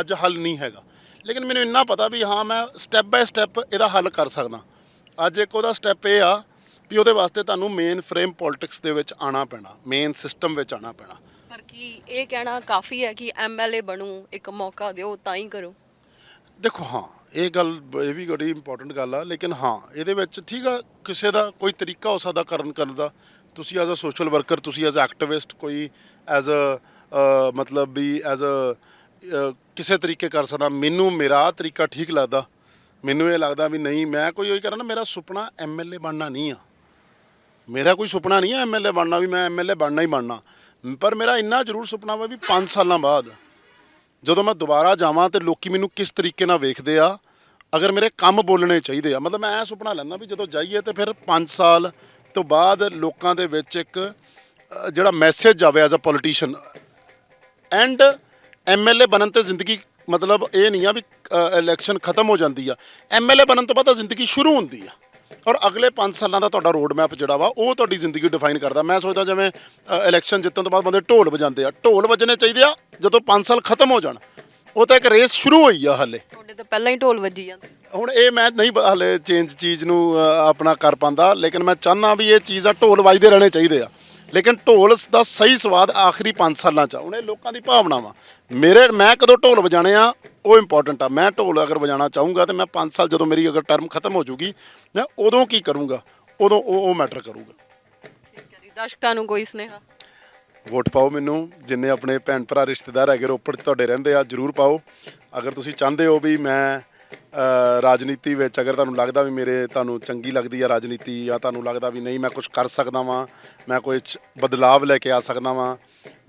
ਅੱਜ ਹੱਲ ਨਹੀਂ ਹੈਗਾ, ਲੇਕਿਨ ਮੈਨੂੰ ਇੰਨਾ ਪਤਾ ਵੀ ਹਾਂ ਮੈਂ ਸਟੈਪ ਬਾਏ ਸਟੈਪ ਇਹਦਾ ਹੱਲ ਕਰ ਸਕਦਾ। ਅੱਜ ਇੱਕ ਉਹਦਾ ਸਟੈਪ ਇਹ ਆ ਵੀ ਉਹਦੇ ਵਾਸਤੇ ਤੁਹਾਨੂੰ ਮੇਨ ਫਰੇਮ ਪੋਲਿਟਿਕਸ ਦੇ ਵਿੱਚ ਆਉਣਾ ਪੈਣਾ, ਮੇਨ ਸਿਸਟਮ ਵਿੱਚ ਆਉਣਾ ਪੈਣਾ। ਪਰ ਕੀ ਇਹ ਕਹਿਣਾ ਕਾਫੀ ਹੈ ਕਿ ਐਮਐਲਏ ਬਣੂ, ਇੱਕ ਮੌਕਾ ਦਿਓ ਤਾਂ ਹੀ ਕਰੋ? ਦੇਖੋ ਹਾਂ, ਇਹ ਗੱਲ ਇਹ ਵੀ ਬੜੀ ਇੰਪੋਰਟੈਂਟ ਗੱਲ ਆ, ਲੇਕਿਨ ਹਾਂ ਇਹਦੇ ਵਿੱਚ ਠੀਕ ਆ ਕਿਸੇ ਦਾ ਕੋਈ ਤਰੀਕਾ ਹੋ ਸਕਦਾ ਕਰਨ ਦਾ। ਤੁਸੀਂ ਐਜ਼ ਅ ਸੋਸ਼ਲ ਵਰਕਰ, ਤੁਸੀਂ ਐਜ਼ ਅ ਐਕਟਿਵਿਸਟ, ਕੋਈ ਐਜ਼ ਅ ਮਤਲਬ ਵੀ ਐਜ਼ ਅ ਕਿਸੇ ਤਰੀਕੇ ਕਰ ਸਕਦਾ। ਮੈਨੂੰ ਮੇਰਾ ਤਰੀਕਾ ਠੀਕ ਲੱਗਦਾ। ਮੈਨੂੰ ਇਹ ਲੱਗਦਾ ਵੀ ਨਹੀਂ ਮੈਂ ਕੋਈ ਉਹੀ ਕਰਾਂ ਨਾ, ਮੇਰਾ ਸੁਪਨਾ ਐਮਐਲਏ ਬਣਨਾ ਨਹੀਂ ਆ। ਮੇਰਾ ਕੋਈ ਸੁਪਨਾ ਨਹੀਂ ਹੈ ਐਮਐਲਏ ਬਣਨਾ ਵੀ ਮੈਂ ਐਮਐਲਏ ਬਣਨਾ ਹੀ ਬਣਨਾ। ਪਰ ਮੇਰਾ ਇੰਨਾ ਜ਼ਰੂਰ ਸੁਪਨਾ ਵਾ ਵੀ 5 ਸਾਲਾਂ ਬਾਅਦ ਜਦੋਂ ਮੈਂ ਦੁਬਾਰਾ ਜਾਵਾਂ ਤੇ ਲੋਕੀ ਮੈਨੂੰ ਕਿਸ ਤਰੀਕੇ ਨਾਲ ਵੇਖਦੇ ਆ, ਅਗਰ ਮੇਰੇ ਕੰਮ ਬੋਲਣੇ ਚਾਹੀਦੇ ਆ। ਮਤਲਬ ਮੈਂ ਇਹ ਸੁਪਨਾ ਲੈਂਦਾ ਵੀ ਜਦੋਂ ਜਾਈਏ ਤੇ ਫਿਰ 5 ਸਾਲ ਤੋਂ ਬਾਅਦ ਲੋਕਾਂ ਦੇ ਵਿੱਚ ਇੱਕ ਜਿਹੜਾ ਮੈਸੇਜ ਜਾਵੇ as a politician. And MLA ਬਣਨ ਤੇ ਜ਼ਿੰਦਗੀ ਮਤਲਬ ਇਹ ਨਹੀਂ ਆ ਵੀ ਇਲੈਕਸ਼ਨ ਖਤਮ ਹੋ ਜਾਂਦੀ ਆ। ਐਮਐਲਏ ਬਣਨ ਤੋਂ ਬਾਅਦ ਤਾਂ ਜ਼ਿੰਦਗੀ ਸ਼ੁਰੂ ਹੁੰਦੀ ਆ, ਔਰ ਅਗਲੇ 5 ਸਾਲਾਂ ਦਾ ਤੁਹਾਡਾ ਰੋਡ ਮੈਪ ਜਿਹੜਾ ਵਾ ਉਹ ਤੁਹਾਡੀ ਜ਼ਿੰਦਗੀ ਡਿਫਾਈਨ ਕਰਦਾ। ਮੈਂ ਸੋਚਦਾ ਜਿਵੇਂ ਇਲੈਕਸ਼ਨ ਜਿੱਤਣ ਤੋਂ ਬਾਅਦ ਬੰਦੇ ਢੋਲ ਵਜਾਉਂਦੇ ਆ, ਢੋਲ ਵੱਜਣੇ ਚਾਹੀਦੇ ਆ ਜਦੋਂ 5 ਸਾਲ ਖਤਮ ਹੋ ਜਾਣ। ਉਹ ਤਾਂ ਇੱਕ ਰੇਸ ਸ਼ੁਰੂ ਹੋਈ ਆ ਹਾਲੇ। ਤੁਹਾਡੇ ਤਾਂ ਪਹਿਲਾਂ ਹੀ ਢੋਲ ਵੱਜੀ ਜਾਂਦੇ। ਹੁਣ ਇਹ ਮੈਂ ਨਹੀਂ ਹਾਲੇ ਚੇਂਜ ਚੀਜ਼ ਨੂੰ ਆਪਣਾ ਕਰ ਪਾਉਂਦਾ, ਲੇਕਿਨ ਮੈਂ ਚਾਹੁੰਦਾ ਵੀ ਇਹ ਚੀਜ਼ ਆ ਢੋਲ ਵੱਜਦੇ ਰਹਿਣੇ ਚਾਹੀਦੇ ਆ, ਲੇਕਿਨ ਢੋਲ ਦਾ ਸਹੀ ਸਵਾਦ ਆਖਰੀ 5 ਸਾਲਾਂ 'ਚ ਆ। ਹੁਣ ਇਹ ਲੋਕਾਂ ਦੀ ਭਾਵਨਾ ਵਾ। ਮੈਂ ਕਦੋਂ ਢੋਲ ਵਜਾਣੇ ਆ ਉਹ ਇੰਪੋਰਟੈਂਟ ਆ। ਮੈਂ ਢੋਲ ਅਗਰ ਵਜਾਣਾ ਚਾਹੂੰਗਾ ਤਾਂ ਮੈਂ 5 ਸਾਲ ਜਦੋਂ ਮੇਰੀ ਅਗਰ ਟਰਮ ਖਤਮ ਹੋ ਜੂਗੀ, ਮੈਂ ਉਦੋਂ ਕੀ ਕਰੂੰਗਾ, ਉਦੋਂ ਉਹ ਮੈਟਰ ਕਰੂਗਾ। ਠੀਕ ਹੈ ਜੀ, ਦਰਸ਼ਕਾਂ ਨੂੰ ਕੋਈ ਸੁਨੇਹਾ? ਵੋਟ ਪਾਓ ਮੈਨੂੰ। ਜਿੰਨੇ ਆਪਣੇ ਭੈਣ ਭਰਾ ਰਿਸ਼ਤੇਦਾਰ ਹੈਗੇ ਰੋਪੜ 'ਚ ਤੁਹਾਡੇ ਰਹਿੰਦੇ ਆ, ਜ਼ਰੂਰ ਪਾਓ। ਅਗਰ ਤੁਸੀਂ ਚਾਹੁੰਦੇ ਹੋ ਵੀ ਮੈਂ ਰਾਜਨੀਤੀ ਵਿੱਚ, ਅਗਰ ਤੁਹਾਨੂੰ ਲੱਗਦਾ ਵੀ ਤੁਹਾਨੂੰ ਚੰਗੀ ਲੱਗਦੀ ਆ ਰਾਜਨੀਤੀ, ਜਾਂ ਤੁਹਾਨੂੰ ਲੱਗਦਾ ਵੀ ਨਹੀਂ ਮੈਂ ਕੁਝ ਕਰ ਸਕਦਾ ਵਾਂ, ਮੈਂ ਕੋਈ ਬਦਲਾਵ ਲੈ ਕੇ ਆ ਸਕਦਾ ਵਾਂ,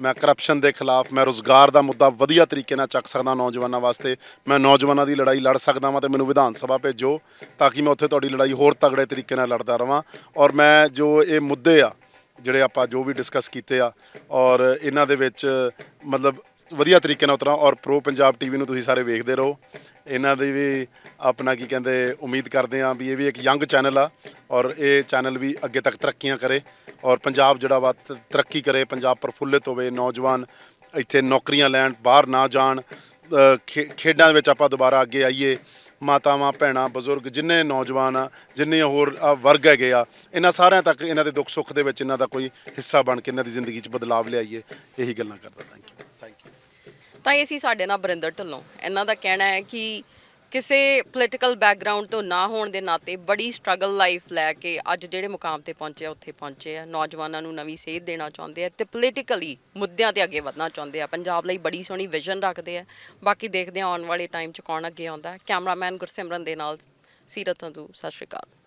ਮੈਂ ਕਰਪਸ਼ਨ ਦੇ ਖਿਲਾਫ, ਮੈਂ ਰੁਜ਼ਗਾਰ ਦਾ ਮੁੱਦਾ ਵਧੀਆ ਤਰੀਕੇ ਨਾਲ ਚੱਕ ਸਕਦਾ ਨੌਜਵਾਨਾਂ ਵਾਸਤੇ, ਮੈਂ ਨੌਜਵਾਨਾਂ ਦੀ ਲੜਾਈ ਲੜ ਸਕਦਾ ਵਾਂ, ਤੇ ਮੈਨੂੰ ਵਿਧਾਨ ਸਭਾ ਭੇਜੋ ਤਾਂ ਕਿ ਮੈਂ ਉੱਥੇ ਤੁਹਾਡੀ ਲੜਾਈ ਹੋਰ ਤਗੜੇ ਤਰੀਕੇ ਨਾਲ ਲੜਦਾ ਰਵਾਂ। ਔਰ ਮੈਂ ਜੋ ਇਹ ਮੁੱਦੇ ਆ ਜਿਹੜੇ ਆਪਾਂ ਜੋ ਵੀ ਡਿਸਕਸ ਕੀਤੇ ਆ, ਔਰ ਇਹਨਾਂ ਦੇ ਵਿੱਚ ਮਤਲਬ ਵਧੀਆ ਤਰੀਕੇ ਨਾਲ ਉਤਰਾਂ। ਔਰ ਪ੍ਰੋ ਪੰਜਾਬ ਟੀਵੀ ਨੂੰ ਤੁਸੀਂ ਸਾਰੇ ਵੇਖਦੇ ਰਹੋ। ਇਹਨਾਂ ਦੀ ਵੀ ਆਪਣਾ ਕੀ ਕਹਿੰਦੇ ਉਮੀਦ ਕਰਦੇ ਹਾਂ ਵੀ ਇਹ ਵੀ ਇੱਕ ਯੰਗ ਚੈਨਲ ਆ, ਔਰ ਇਹ ਚੈਨਲ ਵੀ ਅੱਗੇ ਤੱਕ ਤਰੱਕੀਆਂ ਕਰੇ, ਔਰ ਪੰਜਾਬ ਜਿਹੜਾ ਵਾ ਤਰੱਕੀ ਕਰੇ, ਪੰਜਾਬ ਪ੍ਰਫੁੱਲਿਤ ਹੋਵੇ, ਨੌਜਵਾਨ ਇੱਥੇ ਨੌਕਰੀਆਂ ਲੈਣ, ਬਾਹਰ ਨਾ ਜਾਣ, ਖੇਡਾਂ ਵਿੱਚ ਆਪਾਂ ਦੁਬਾਰਾ ਅੱਗੇ ਆਈਏ। ਮਾਤਾਵਾਂ, ਭੈਣਾਂ, ਬਜ਼ੁਰਗ, ਜਿੰਨੇ ਨੌਜਵਾਨ ਆ, ਜਿੰਨੇ ਹੋਰ ਵਰਗ ਹੈਗੇ ਆ, ਇਹਨਾਂ ਸਾਰਿਆਂ ਤੱਕ ਇਹਨਾਂ ਦੇ ਦੁੱਖ ਸੁੱਖ ਦੇ ਵਿੱਚ ਇਹਨਾਂ ਦਾ ਕੋਈ ਹਿੱਸਾ ਬਣ ਕੇ ਇਹਨਾਂ ਦੀ ਜ਼ਿੰਦਗੀ 'ਚ ਬਦਲਾਵ ਲਿਆਈਏ। ਇਹੀ ਗੱਲਾਂ ਕਰਦਾ। Thank you. ਤਾਂ ਇਹ ਸੀ ਸਾਡੇ ਨਾਲ ਬਰਿੰਦਰ ਢਿੱਲੋਂ। ਇਹਨਾਂ ਦਾ ਕਹਿਣਾ ਹੈ ਕਿ ਕਿਸੇ ਪੋਲੀਟੀਕਲ ਬੈਕਗ੍ਰਾਉਂਡ ਤੋਂ ਨਾ ਹੋਣ ਦੇ ਨਾਤੇ ਬੜੀ ਸਟਰਗਲ ਲਾਈਫ ਲੈ ਕੇ ਅੱਜ ਜਿਹੜੇ ਮੁਕਾਮ ਤੇ ਪਹੁੰਚੇ ਆ ਉੱਥੇ ਪਹੁੰਚੇ ਆ। ਨੌਜਵਾਨਾਂ ਨੂੰ ਨਵੀਂ ਸੇਧ ਦੇਣਾ ਚਾਹੁੰਦੇ ਆ ਤੇ ਪੋਲੀਟੀਕਲੀ ਮੁੱਦਿਆਂ ਤੇ ਅੱਗੇ ਵਧਣਾ ਚਾਹੁੰਦੇ ਆ। ਪੰਜਾਬ ਲਈ ਬੜੀ ਸੋਹਣੀ ਵਿਜ਼ਨ ਰੱਖਦੇ ਆ। ਬਾਕੀ ਦੇਖਦੇ ਆ ਆਉਣ ਵਾਲੇ ਟਾਈਮ 'ਚ ਕੌਣ ਅੱਗੇ ਆਉਂਦਾ। ਕੈਮਰਾਮੈਨ ਗੁਰਸਿਮਰਨ ਦੇ ਨਾਲ ਸੀਰਤ ਸੰਧੂ, ਸਤਿ ਸ਼੍ਰੀ ਅਕਾਲ।